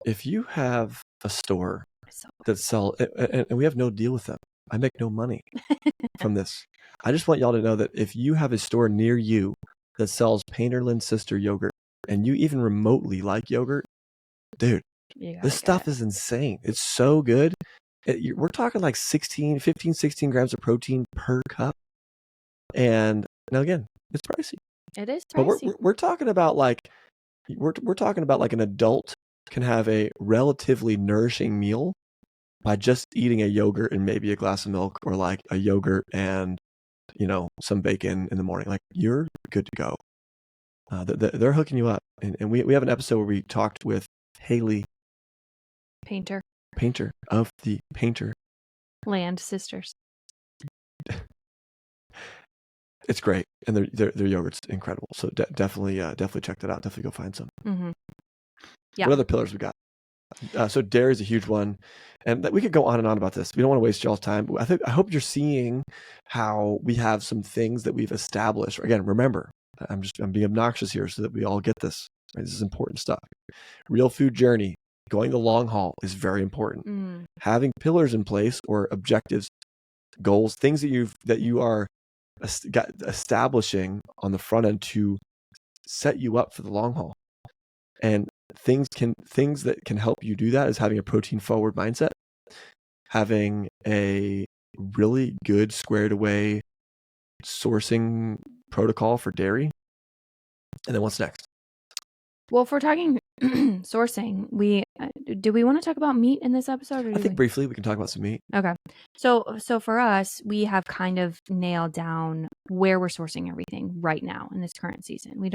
if you have a store that sells, and we have no deal with them, I make no money from this. I just want y'all to know that if you have a store near you that sells Painterland Sister yogurt, and you even remotely like yogurt, dude, this stuff is insane. It's so good. We're talking like 15, 16 grams of protein per cup. And now again, it's pricey. It is pricey. But we're talking about like, we're talking about like an adult can have a relatively nourishing meal by just eating a yogurt and maybe a glass of milk, or like a yogurt and, some bacon in the morning. Like, you're good to go. They're hooking you up. And we have an episode where we talked with Haley Painter of the Painterland Sisters. It's great, and their yogurt's incredible. So definitely check that out. Definitely go find some. Yeah. What other pillars we got? So dairy is a huge one, and we could go on and on about this. We don't want to waste y'all's time. I hope you're seeing how we have some things that we've established. Again, remember, I'm being obnoxious here so that we all get this. Right? This is important stuff. Real food journey. Going the long haul is very important. having pillars in place or objectives, goals, things that you are establishing on the front end to set you up for the long haul. And things that can help you do that is having a protein forward mindset, having a really good squared away sourcing protocol for dairy. And then what's next? Well, if we're talking sourcing, do we want to talk about meat in this episode? Or I think briefly we can talk about some meat. Okay. So for us, we have kind of nailed down where we're sourcing everything right now in this current season. I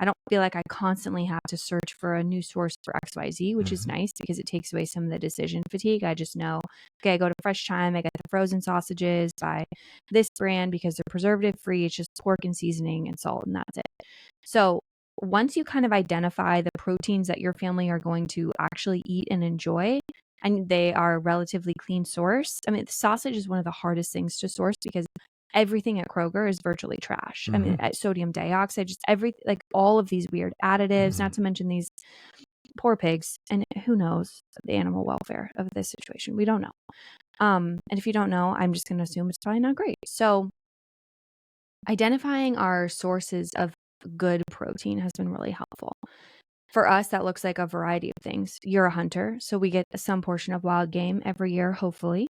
don't feel like I constantly have to search for a new source for XYZ, which is nice because it takes away some of the decision fatigue. I just know, okay, I go to Fresh Thyme, I get the frozen sausages by this brand because they're preservative free. It's just pork and seasoning and salt, and that's it. So once you kind of identify the proteins that your family are going to actually eat and enjoy, and they are a relatively clean source. I mean, the sausage is one of the hardest things to source because everything at Kroger is virtually trash. I mean, sodium dioxide, just like all of these weird additives, not to mention these poor pigs. And who knows the animal welfare of this situation? We don't know. And if you don't know, I'm just going to assume it's probably not great. So identifying our sources of good protein has been really helpful. For us, that looks like a variety of things. You're a hunter, so we get some portion of wild game every year, hopefully.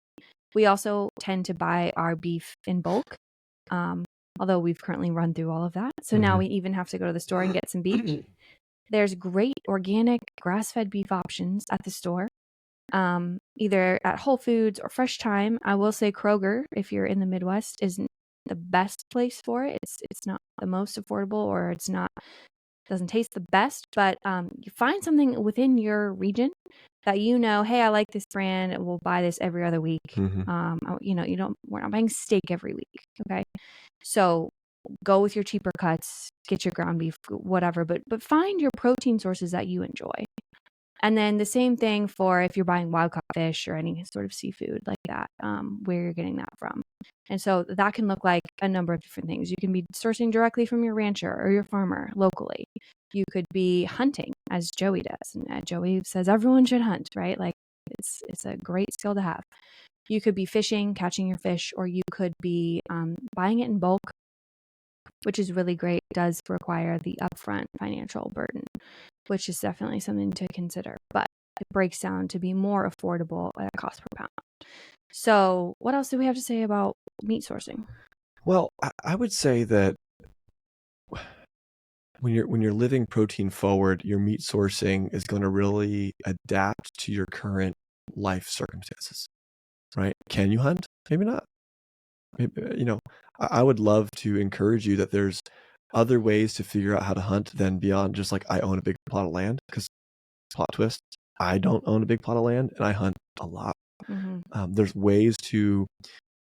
We also tend to buy our beef in bulk, although we've currently run through all of that. So now we even have to go to the store and get some beef. There's great organic grass-fed beef options at the store, either at Whole Foods or Fresh Thyme. I will say Kroger, if you're in the Midwest, isn't the best place for it. It's not the most affordable, or doesn't taste the best, but you find something within your region that hey, I like this brand, we'll buy this every other week. We're not buying steak every week, okay? So go with your cheaper cuts, get your ground beef, whatever, but find your protein sources that you enjoy. And then the same thing for if you're buying wild caught fish or any sort of seafood like that, where you're getting that from. And so that can look like a number of different things. You can be sourcing directly from your rancher or your farmer locally. You could be hunting, as Joey does. And Joey says everyone should hunt, right? Like it's a great skill to have. You could be fishing, catching your fish, or you could be buying it in bulk, which is really great. It does require the upfront financial burden, which is definitely something to consider. But it breaks down to be more affordable at a cost per pound. So what else do we have to say about meat sourcing? Well, I would say that when you're living protein forward, your meat sourcing is going to really adapt to your current life circumstances, right? Can you hunt? Maybe not. Maybe, I would love to encourage you that there's other ways to figure out how to hunt than beyond just like I own a big plot of land, because plot twist, I don't own a big plot of land and I hunt a lot. There's ways to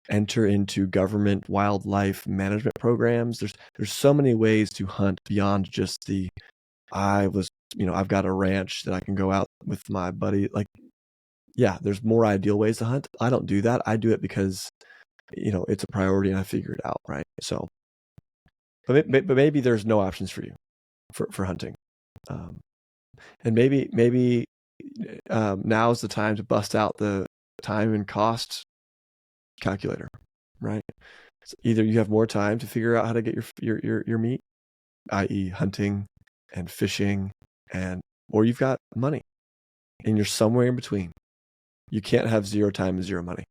enter into government wildlife management programs. There's so many ways to hunt beyond just I've got a ranch that I can go out with my buddy. Like, yeah, there's more ideal ways to hunt. I don't do that. I do it because, it's a priority and I figure it out. Right. So, but maybe there's no options for you for hunting. And maybe now's the time to bust out the time and cost calculator, right? So either you have more time to figure out how to get your meat, i.e. hunting and fishing, or you've got money and you're somewhere in between. You can't have zero time and zero money.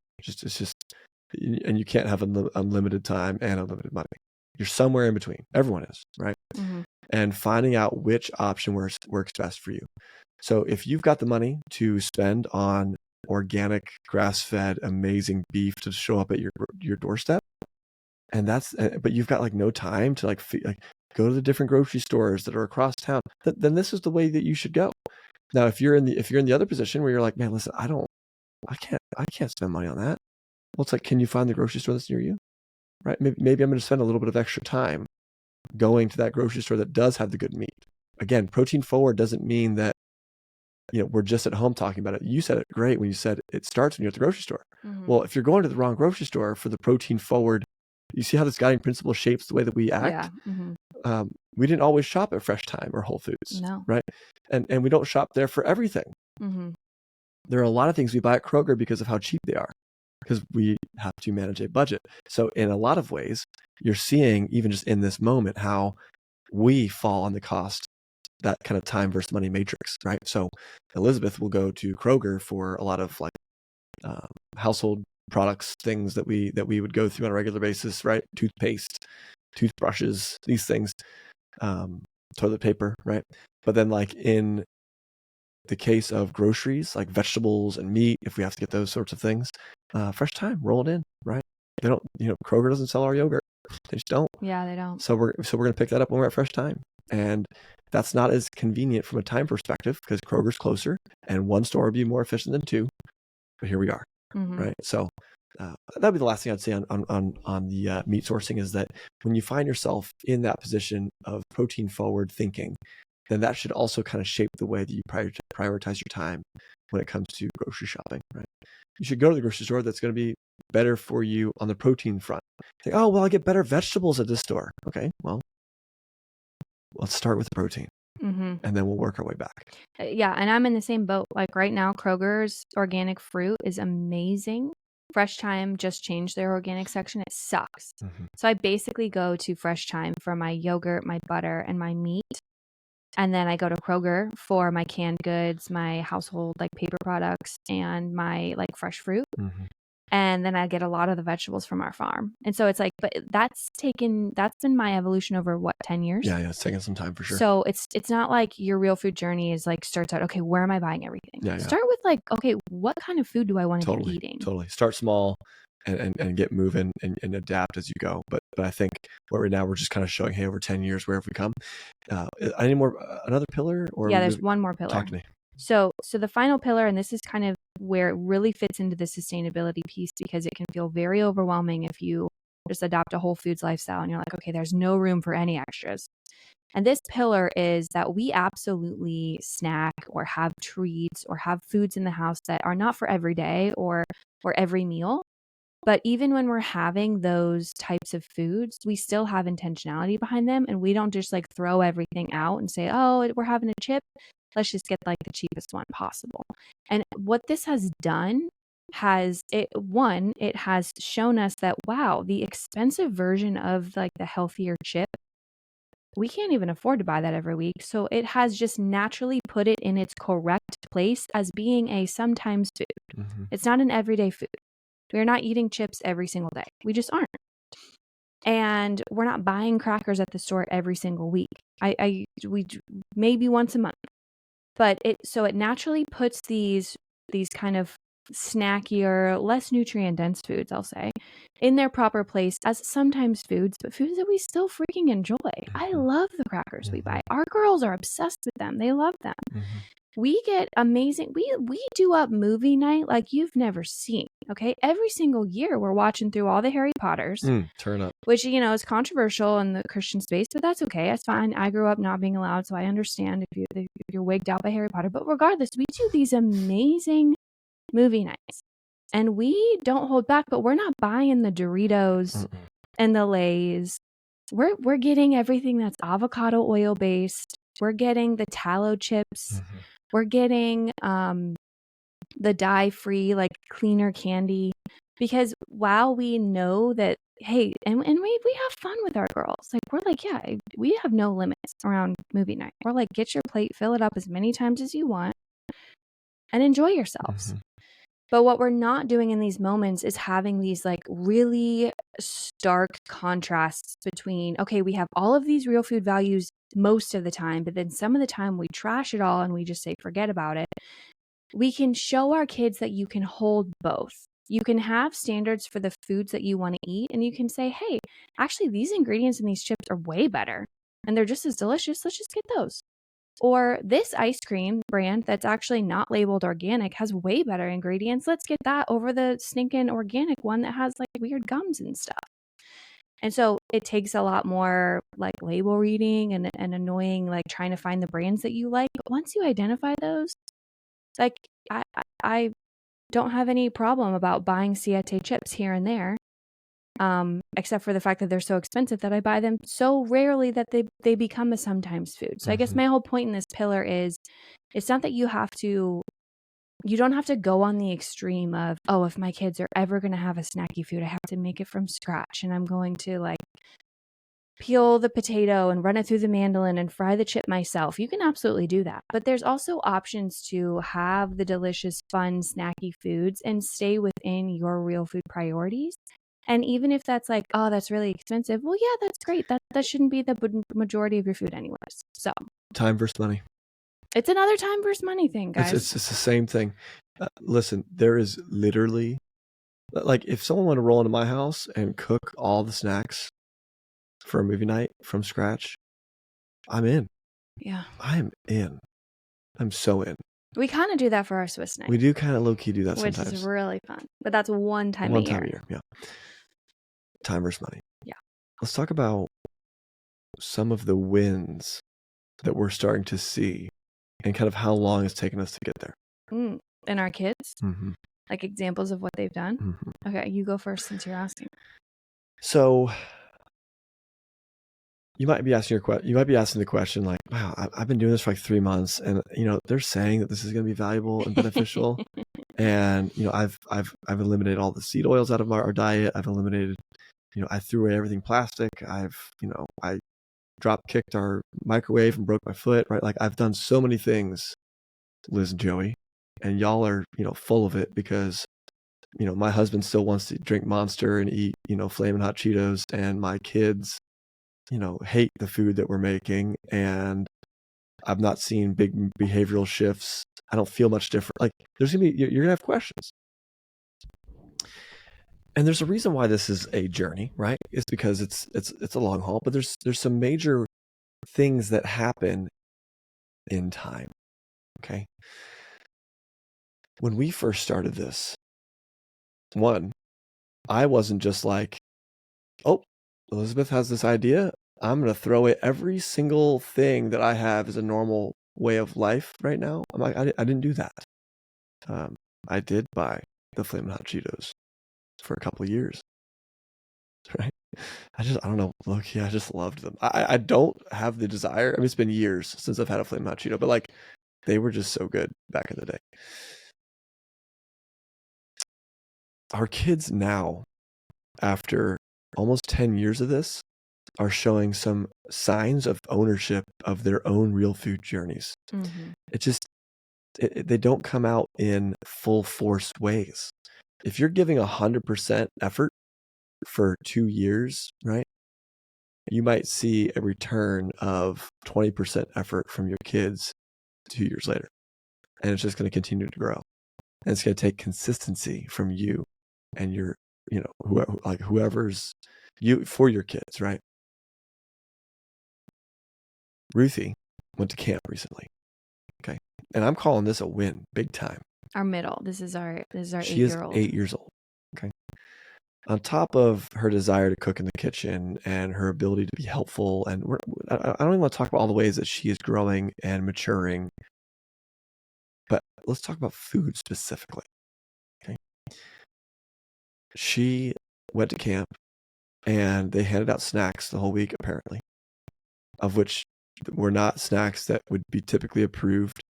And you can't have unlimited time and unlimited money. You're somewhere in between. Everyone is, right? And finding out which option works best for you. So if you've got the money to spend on organic, grass-fed, amazing beef to show up at your doorstep, but you've got like no time to go to the different grocery stores that are across town, then this is the way that you should go. Now, if you're in the other position where you're like, man, listen, I can't spend money on that. Well, it's like, can you find the grocery store that's near you? Right? Maybe I'm going to spend a little bit of extra time going to that grocery store that does have the good meat. Again, protein forward doesn't mean that, we're just at home talking about it. You said it great when you said it starts when you're at the grocery store. Well, if you're going to the wrong grocery store for the protein forward, you see how this guiding principle shapes the way that we act? Yeah. We didn't always shop at Fresh Thyme or Whole Foods. No. Right? And we don't shop there for everything. there are a lot of things we buy at Kroger because of how cheap they are, because we have to manage a budget. So in a lot of ways, you're seeing, even just in this moment, how we fall on the cost, that kind of time versus money matrix, right? So Elizabeth will go to Kroger for a lot of like household products, things that we would go through on a regular basis, right? Toothpaste, toothbrushes, these things, toilet paper, right? But then like in the case of groceries, like vegetables and meat, if we have to get those sorts of things, Fresh Thyme, roll it in, right? They don't, Kroger doesn't sell our yogurt. They just don't. Yeah, they don't. So we're going to pick that up when we're at Fresh Thyme. And that's not as convenient from a time perspective because Kroger's closer and one store would be more efficient than two. But here we are, right? So that'd be the last thing I'd say on the meat sourcing, is that when you find yourself in that position of protein forward thinking, then that should also kind of shape the way that you prioritize your time when it comes to grocery shopping, right? You should go to the grocery store that's going to be better for you on the protein front. Think, oh, well, I get better vegetables at this store. Okay, well, let's start with protein. And then we'll work our way back. Yeah, and I'm in the same boat. Like right now, Kroger's organic fruit is amazing. Fresh Thyme just changed their organic section. It sucks. So I basically go to Fresh Thyme for my yogurt, my butter, and my meat. And then I go to Kroger for my canned goods, my household like paper products, and my like fresh fruit. And then I get a lot of the vegetables from our farm. And so it's like, but that's been my evolution over 10 years? Yeah, it's taking some time for sure. So it's not like your real food journey is like starts out, okay, where am I buying everything? Yeah. Start with like, okay, what kind of food do I want to be eating? Totally. Start small and get moving and adapt as you go. But I think right now we're just kind of showing, hey, over 10 years, where have we come? I need another pillar? Or yeah, there's one more pillar. Talk to me. So the final pillar, and this is kind of where it really fits into the sustainability piece, because it can feel very overwhelming if you just adopt a whole foods lifestyle and you're like, okay, there's no room for any extras. And this pillar is that we absolutely snack or have treats or have foods in the house that are not for every day or every meal. But even when we're having those types of foods, we still have intentionality behind them. And we don't just like throw everything out and say, oh, we're having a chip, let's just get like the cheapest one possible. And what this has done it has shown us that, wow, the expensive version of like the healthier chip, we can't even afford to buy that every week. So it has just naturally put it in its correct place as being a sometimes food. It's not an everyday food. We're not eating chips every single day. We just aren't. And we're not buying crackers at the store every single week. We maybe once a month. But it naturally puts these kind of snackier, less nutrient dense foods, I'll say, in their proper place as sometimes foods, but foods that we still freaking enjoy. I love the crackers we buy. Our girls are obsessed with them. They love them. We get amazing, we do up movie night like you've never seen, okay? Every single year we're watching through all the Harry Potters. Turn up. Which, is controversial in the Christian space, but that's okay. That's fine. I grew up not being allowed, so I understand if you're wigged out by Harry Potter. But regardless, we do these amazing movie nights. And we don't hold back, but we're not buying the Doritos and the Lay's. We're getting everything that's avocado oil based. We're getting the tallow chips. We're getting the dye-free, like cleaner candy. Because while we know that, hey, and we have fun with our girls. Like, we're like, yeah, we have no limits around movie night. We're like, get your plate, fill it up as many times as you want, and enjoy yourselves. But what we're not doing in these moments is having these like really stark contrasts between, okay, we have all of these real food values most of the time, but then some of the time we trash it all and we just say, forget about it. We can show our kids that you can hold both. You can have standards for the foods that you want to eat, and you can say, hey, actually, these ingredients in these chips are way better, and they're just as delicious. Let's just get those. Or this ice cream brand that's actually not labeled organic has way better ingredients. Let's get that over the stinking organic one that has like weird gums and stuff. And so it takes a lot more like label reading and annoying, like trying to find the brands that you like. But once you identify those, like I don't have any problem about buying Siete chips here and there, except for the fact that they're so expensive that I buy them so rarely that they become a sometimes food. So I guess my whole point in this pillar is, it's not that you have to you don't have to go on the extreme of, oh, if my kids are ever going to have a snacky food, I have to make it from scratch and I'm going to like peel the potato and run it through the mandolin and fry the chip myself. You can absolutely do that. But there's also options to have the delicious, fun, snacky foods and stay within your real food priorities. And even if that's like, oh, that's really expensive, well, yeah, that's great. That shouldn't be the majority of your food anyways. So time versus money. It's another time versus money thing, guys. It's the same thing. Listen, there is literally, like, if someone were to roll into my house and cook all the snacks for a movie night from scratch, I'm in. Yeah. I'm in. I'm so in. We kind of do that for our Swiss night. We do kind of low-key do that which sometimes. Which is really fun. But that's one time a year. Yeah. Time versus money. Yeah. Let's talk about some of the wins that we're starting to see and kind of how long it's taken us to get there. And our kids? Mm-hmm. Like examples of what they've done? Mm-hmm. Okay, you go first since you're asking. So you might be asking the question like, wow, I've been doing this for like 3 months and, you know, they're saying that this is going to be valuable and beneficial. And, you know, I've eliminated all the seed oils out of our diet. I've eliminated, you know, I threw away everything plastic. I drop kicked our microwave and broke my foot, right? Like I've done so many things, Liz and Joey, and y'all are, you know, full of it because, you know, my husband still wants to drink Monster and eat, you know, Flamin' Hot Cheetos, and my kids, you know, hate the food that we're making, and I've not seen big behavioral shifts. I don't feel much different. Like you're gonna have questions. And there's a reason why this is a journey, right? It's because it's a long haul, but there's some major things that happen in time. Okay. When we first started this, one, I wasn't just like, oh, Elizabeth has this idea. I'm going to throw away every single thing that I have as a normal way of life right now. I'm like, I didn't do that. I did buy the Flamin' Hot Cheetos for a couple of years, right? I don't know. Look, yeah, I just loved them. I don't have the desire. I mean, it's been years since I've had a Flamin' Hot Cheeto, but like they were just so good back in the day. Our kids now, after almost 10 years of this, are showing some signs of ownership of their own real food journeys. Mm-hmm. They don't come out in full force ways. If you're giving 100% effort for 2 years, right, you might see a return of 20% effort from your kids 2 years later. And it's just going to continue to grow. And it's going to take consistency from you and your, you know, whoever's you for your kids, right? Ruthie went to camp recently. Okay. And I'm calling this a win, big time. Our middle. This is our She is 8 years old. Okay. On top of her desire to cook in the kitchen and her ability to be helpful, and I don't even want to talk about all the ways that she is growing and maturing, but let's talk about food specifically. Okay. She went to camp and they handed out snacks the whole week, apparently, of which were not snacks that would be typically approved.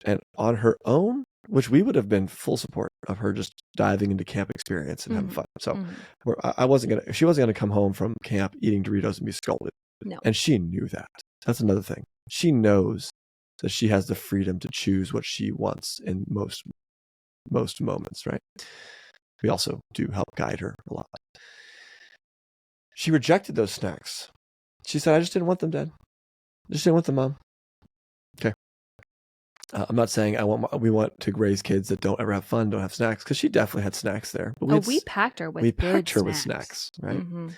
And on her own, which we would have been full support of her just diving into camp experience and having fun. So she wasn't gonna come home from camp eating Doritos and be scolded. No. And she knew that. That's another thing. She knows that she has the freedom to choose what she wants in most moments, right? We also do help guide her a lot. She rejected those snacks. She said, I just didn't want them, Dad. I just didn't want them, Mom. Okay. I'm not saying we want to raise kids that don't ever have fun, don't have snacks, because she definitely had snacks there. But we packed her with snacks, right? Mm-hmm.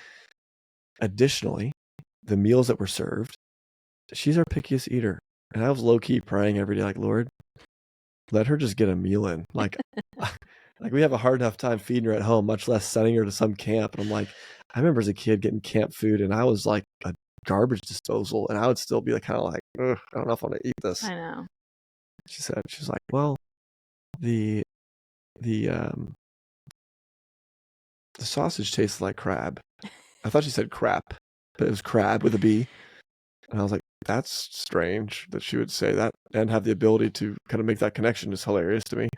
Additionally, the meals that were served, she's our pickiest eater. And I was low-key praying every day, like, Lord, let her just get a meal in. Like, like we have a hard enough time feeding her at home, much less sending her to some camp. And I'm like, I remember as a kid getting camp food, and I was like a garbage disposal, and I would still be like, kind of like, I don't know if I want to eat this. I know. She was like, well, the sausage tastes like crab. I thought she said crap, but it was crab with a B. And I was like, that's strange that she would say that and have the ability to kind of make that connection is hilarious to me.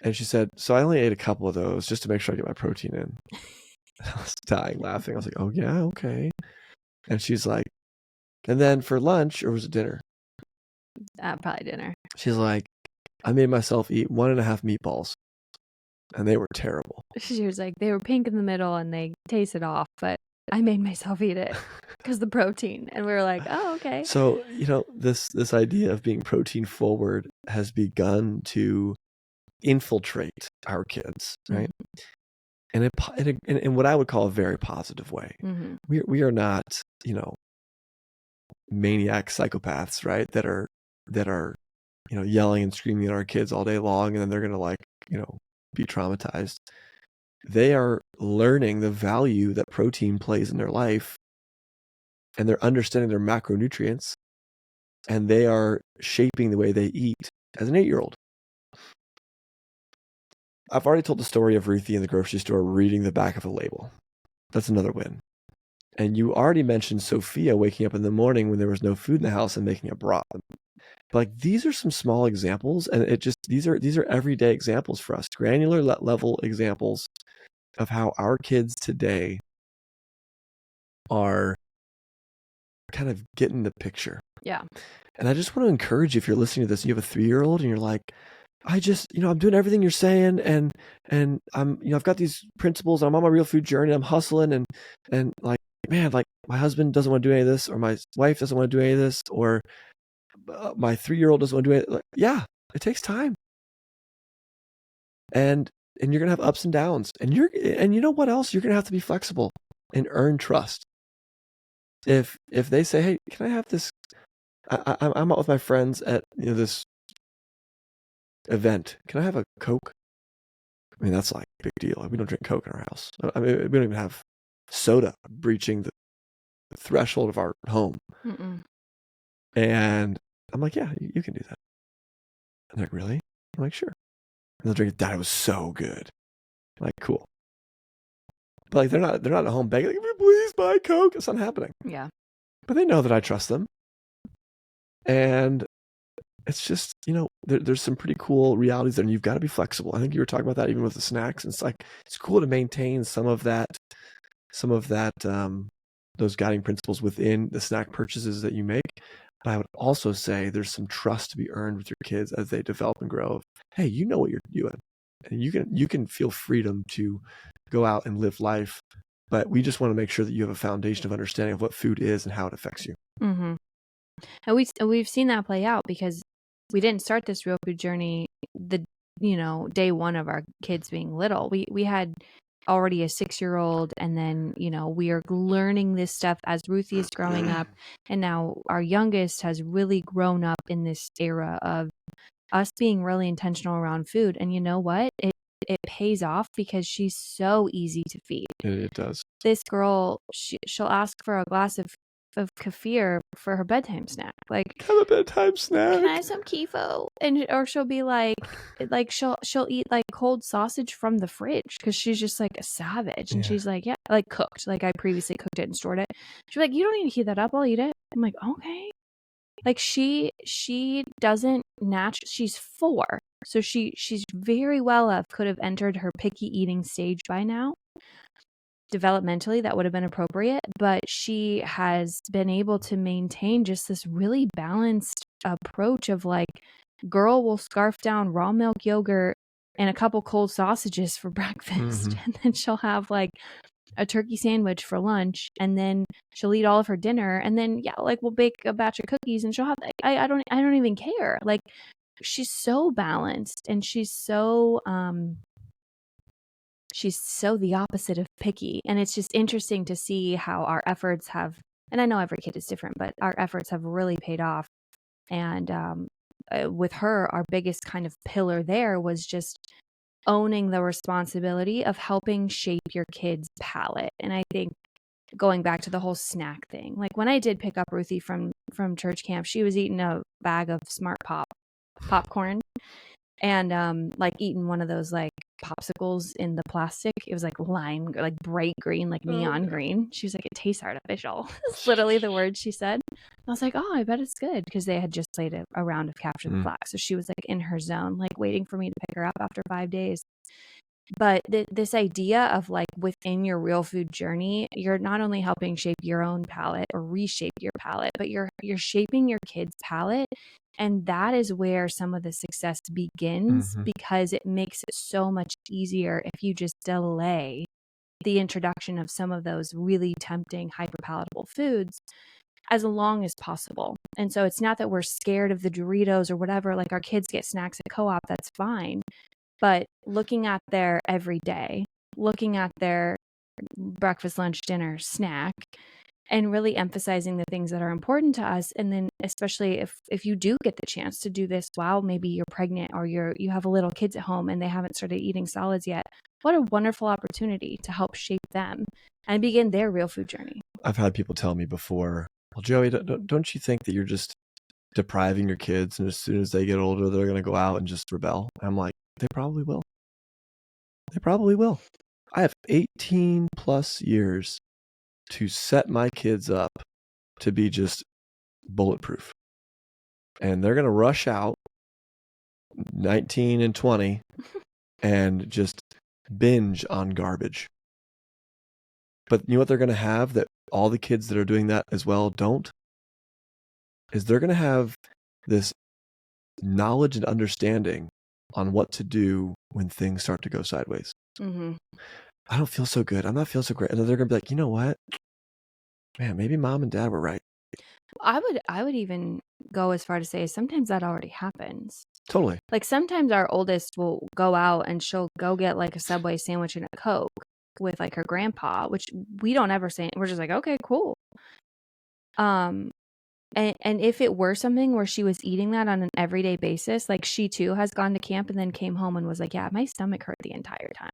And she said, so I only ate a couple of those just to make sure I get my protein in. I was dying laughing. I was like, oh yeah, okay. And she's like, and then for lunch, or was it dinner? Probably dinner. She's like, I made myself eat 1.5 meatballs, and they were terrible. She was like, they were pink in the middle and they tasted off, but I made myself eat it because the protein. And we were like, oh, okay. So, this idea of being protein forward has begun to infiltrate our kids, right? In what I would call a very positive way. Mm-hmm. We are not, maniac psychopaths, right? That are, yelling and screaming at our kids all day long, and then they're gonna be traumatized. They are learning the value that protein plays in their life, and they're understanding their macronutrients, and they are shaping the way they eat as an 8-year-old. I've already told the story of Ruthie in the grocery store reading the back of a label. That's another win. And you already mentioned Sophia waking up in the morning when there was no food in the house and making a broth. But these are some small examples, and these are everyday examples for us, granular level examples of how our kids today are kind of getting the picture. Yeah. And I just want to encourage you, if you're listening to this and you have a 3-year-old and you're like, I just, I'm doing everything you're saying, and I'm, I've got these principles, I'm on my real food journey, I'm hustling, and like, man, like my husband doesn't want to do any of this, or my wife doesn't want to do any of this, or my 3-year-old doesn't want to do it. Like, yeah, it takes time, and you're gonna have ups and downs, and you know what else? You're gonna have to be flexible and earn trust. If they say, hey, can I have this? I'm out with my friends at this event. Can I have a Coke? I mean, that's like a big deal. We don't drink Coke in our house. I mean, we don't even have soda breaching the threshold of our home. Mm-mm. And I'm like, yeah, you can do that. And they're like, really? I'm like, sure. And they'll drink it. That was so good. I'm like, cool. But like, they're not at home begging, like, please buy Coke. It's not happening. Yeah. But they know that I trust them. And it's just, there's some pretty cool realities there, and you've got to be flexible. I think you were talking about that even with the snacks. It's like, it's cool to maintain some of that, those guiding principles within the snack purchases that you make. But I would also say there's some trust to be earned with your kids as they develop and grow. Hey, you know what you're doing, and you can feel freedom to go out and live life. But we just want to make sure that you have a foundation of understanding of what food is and how it affects you. Mm-hmm. And we've seen that play out, because we didn't start this real food journey day one of our kids being little. We had already a 6-year-old, and then we are learning this stuff as Ruthie is growing up, and now our youngest has really grown up in this era of us being really intentional around food. And you know what? It pays off, because she's so easy to feed. It does. This girl, she'll ask for a glass of kefir for her bedtime snack. Like, have a bedtime snack. Can I have some kefo? Or she'll be like she'll eat like cold sausage from the fridge, because she's just like a savage. And she's like, yeah, like cooked. Like I previously cooked it and stored it. She's like, you don't need to heat that up. I'll eat it. I'm like, okay. Like she doesn't she's 4. So she's very well could have entered her picky eating stage by now. Developmentally, that would have been appropriate, but she has been able to maintain just this really balanced approach of like, girl will scarf down raw milk yogurt and a couple cold sausages for breakfast. And then she'll have like a turkey sandwich for lunch, and then she'll eat all of her dinner, and then we'll bake a batch of cookies, and she'll have I don't even care. Like, she's so balanced, and she's so the opposite of picky. And it's just interesting to see how our efforts have, and I know every kid is different, but our efforts have really paid off. And with her, our biggest kind of pillar there was just owning the responsibility of helping shape your kid's palate. And I think going back to the whole snack thing, like when I did pick up Ruthie from church camp, she was eating a bag of Smart popcorn, and like eating one of those like popsicles in the plastic. It was like lime, like bright green, like neon green. She was like, it tastes artificial. It's literally the word she said. I was like, oh, I bet it's good, because they had just played a round of capture the flag. So she was like in her zone, like waiting for me to pick her up after 5 days. But this idea of like within your real food journey, you're not only helping shape your own palate or reshape your palate, but you're shaping your kid's palate. And that is where some of the success begins, because it makes it so much easier if you just delay the introduction of some of those really tempting hyperpalatable foods as long as possible. And so it's not that we're scared of the Doritos or whatever, like our kids get snacks at co-op, that's fine. But looking at their everyday, looking at their breakfast, lunch, dinner, snack, and really emphasizing the things that are important to us. And then especially if you do get the chance to do this while maybe you're pregnant or you have a little kids at home and they haven't started eating solids yet, what a wonderful opportunity to help shape them and begin their real food journey. I've had people tell me before, well, Joey, don't you think that you're just depriving your kids, and as soon as they get older, they're going to go out and just rebel? I'm like, they probably will. They probably will. I have 18 plus years to set my kids up to be just bulletproof. And they're going to rush out 19 and 20 and just binge on garbage. But you know what they're going to have that all the kids that are doing that as well don't? Is they're going to have this knowledge and understanding on what to do when things start to go sideways. I don't feel so good. I'm not feeling so great. And then they're going to be like, you know what? Man, maybe mom and dad were right. I would even go as far to say sometimes that already happens. Totally. Like sometimes our oldest will go out and she'll go get like a Subway sandwich and a Coke with like her grandpa, which we don't ever say. We're just like, okay, cool. And if it were something where she was eating that on an everyday basis, like she too has gone to camp and then came home and was like, yeah, my stomach hurt the entire time.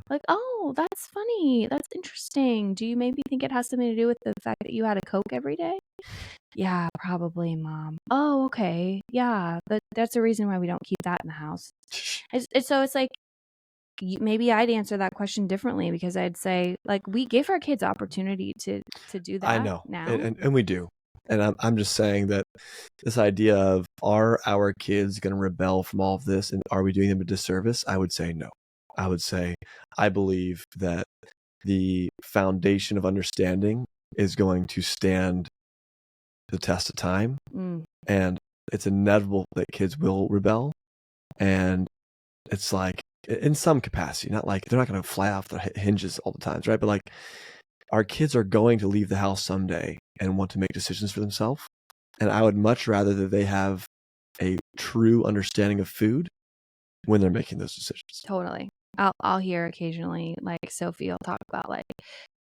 Like, oh, that's funny. That's interesting. Do you maybe think it has something to do with the fact that you had a Coke every day? Yeah, probably, Mom. Oh, okay. Yeah, that's a reason why we don't keep that in the house. So it's like, maybe I'd answer that question differently, because I'd say, like, we give our kids opportunity to do that. I know now. And we do. And I'm just saying that this idea of, are our kids going to rebel from all of this, and are we doing them a disservice? I would say no. I would say I believe that the foundation of understanding is going to stand the test of time. And it's inevitable that kids will rebel. And it's like, in some capacity, not like they're not going to fly off the hinges all the times, right? But like, our kids are going to leave the house someday and want to make decisions for themselves. And I would much rather that they have a true understanding of food when they're making those decisions. Totally. I'll hear occasionally, like Sophie will talk about, like,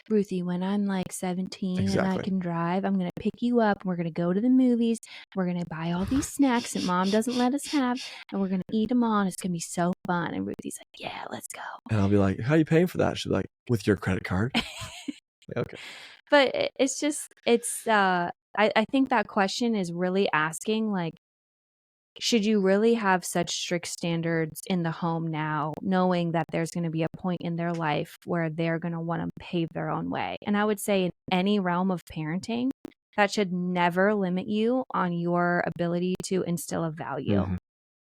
Ruthie, when I'm like 17 and I can drive, I'm going to pick you up and we're going to go to the movies. We're going to buy all these snacks that Mom doesn't let us have, and we're going to eat them all, and it's going to be so fun. And Ruthie's like, yeah, let's go. And I'll be like, how are you paying for that? She'll be like, with your credit card. Okay. But it's just, I think that question is really asking, like, should you really have such strict standards in the home now, knowing that there's going to be a point in their life where they're going to want to pave their own way? And I would say in any realm of parenting, that should never limit you on your ability to instill a value.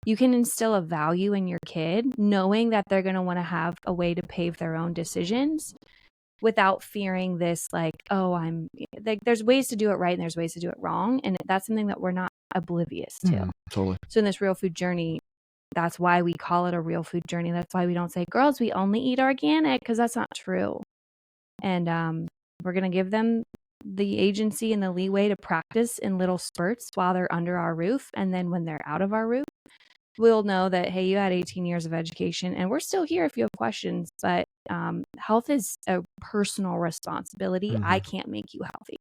You can instill a value in your kid, knowing that they're going to want to have a way to pave their own decisions without fearing this, like, oh, I'm like, there's ways to do it right and there's ways to do it wrong. And that's something that we're not oblivious to. Totally. So in this real food journey, that's why we call it a real food journey. That's why we don't say, girls, we only eat organic, because that's not true. And we're going to give them the agency and the leeway to practice in little spurts while they're under our roof. And then when they're out of our roof, we'll know that, hey, you had 18 years of education and we're still here if you have questions. But health is a personal responsibility. I can't make you healthy.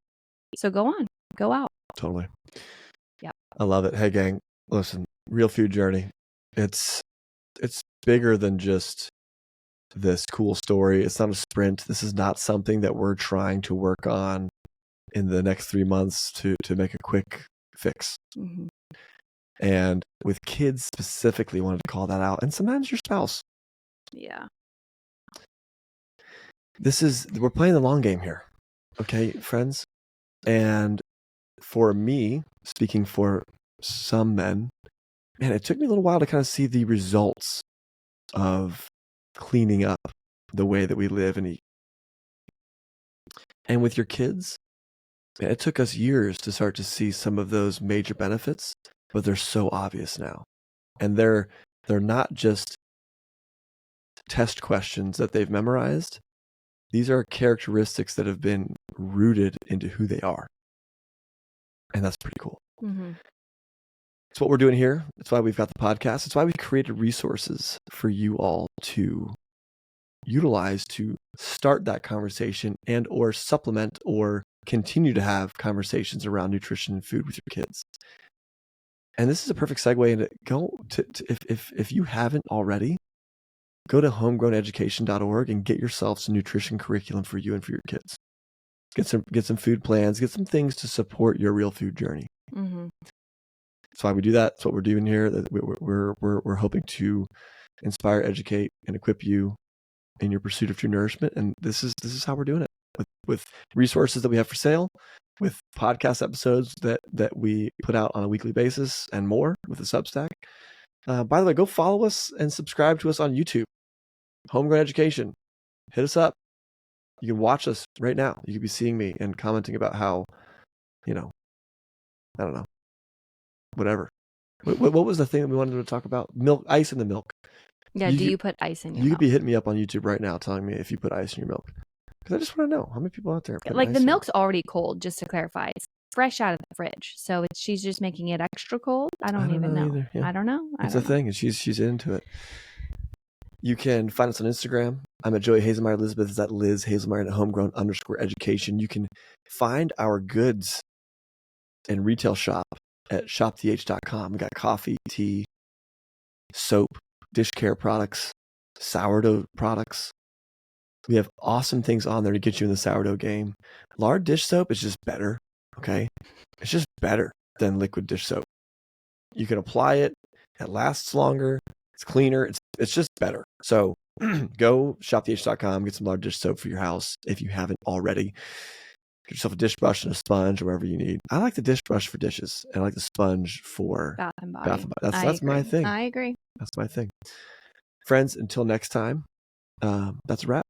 So go on, go out. Totally. Yeah. I love it. Hey, gang, listen, real food journey. It's bigger than just this cool story. It's not a sprint. This is not something that we're trying to work on in the next 3 months to make a quick fix. And with kids specifically, wanted to call that out. And sometimes your spouse. Yeah. We're playing the long game here. Okay, friends? And for me, speaking for some men, man, it took me a little while to kind of see the results of cleaning up the way that we live and eat. And with your kids, man, it took us years to start to see some of those major benefits, but they're so obvious now. And they're not just test questions that they've memorized. These are characteristics that have been rooted into who they are. And that's pretty cool. Mm-hmm. It's what we're doing here. That's why we've got the podcast. It's why we created resources for you all to utilize to start that conversation and or supplement or continue to have conversations around nutrition and food with your kids. And this is a perfect segue into if you haven't already, go to homegrowneducation.org and get yourself some nutrition curriculum for you and for your kids. Get some food plans, get some things to support your real food journey. Mm-hmm. That's why we do that. That's what we're doing here. That we're hoping to inspire, educate, and equip you in your pursuit of true nourishment. And this is how we're doing it with resources that we have for sale, with podcast episodes that we put out on a weekly basis, and more with the Substack. By the way, go follow us and subscribe to us on YouTube. Homegrown Education. Hit us up. You can watch us right now. You could be seeing me and commenting about how, I don't know, whatever. What was the thing that we wanted to talk about? Milk, ice in the milk. Yeah, do you put ice in your milk? You could be hitting me up on YouTube right now telling me if you put ice in your milk. Because I just want to know how many people out there put like ice the in milk's already cold, just to clarify. It's fresh out of the fridge. So she's just making it extra cold. I don't even know. Either. Yeah. I don't know. It's a thing, and she's into it. You can find us on Instagram. I'm at Joey Hazelmeyer. Elizabeth is at Liz Hazelmeyer at homegrown_education. You can find our goods and retail shop at shopth.com. We got coffee, tea, soap, dish care products, sourdough products. We have awesome things on there to get you in the sourdough game. Lard dish soap is just better, okay? It's just better than liquid dish soap. You can apply it. It lasts longer. It's cleaner. It's just better. So go shopth.com, get some lard dish soap for your house if you haven't already. Get yourself a dish brush and a sponge or whatever you need. I like the dish brush for dishes, and I like the sponge for Bath and Body. That's my thing. I agree. That's my thing. Friends, until next time, that's a wrap.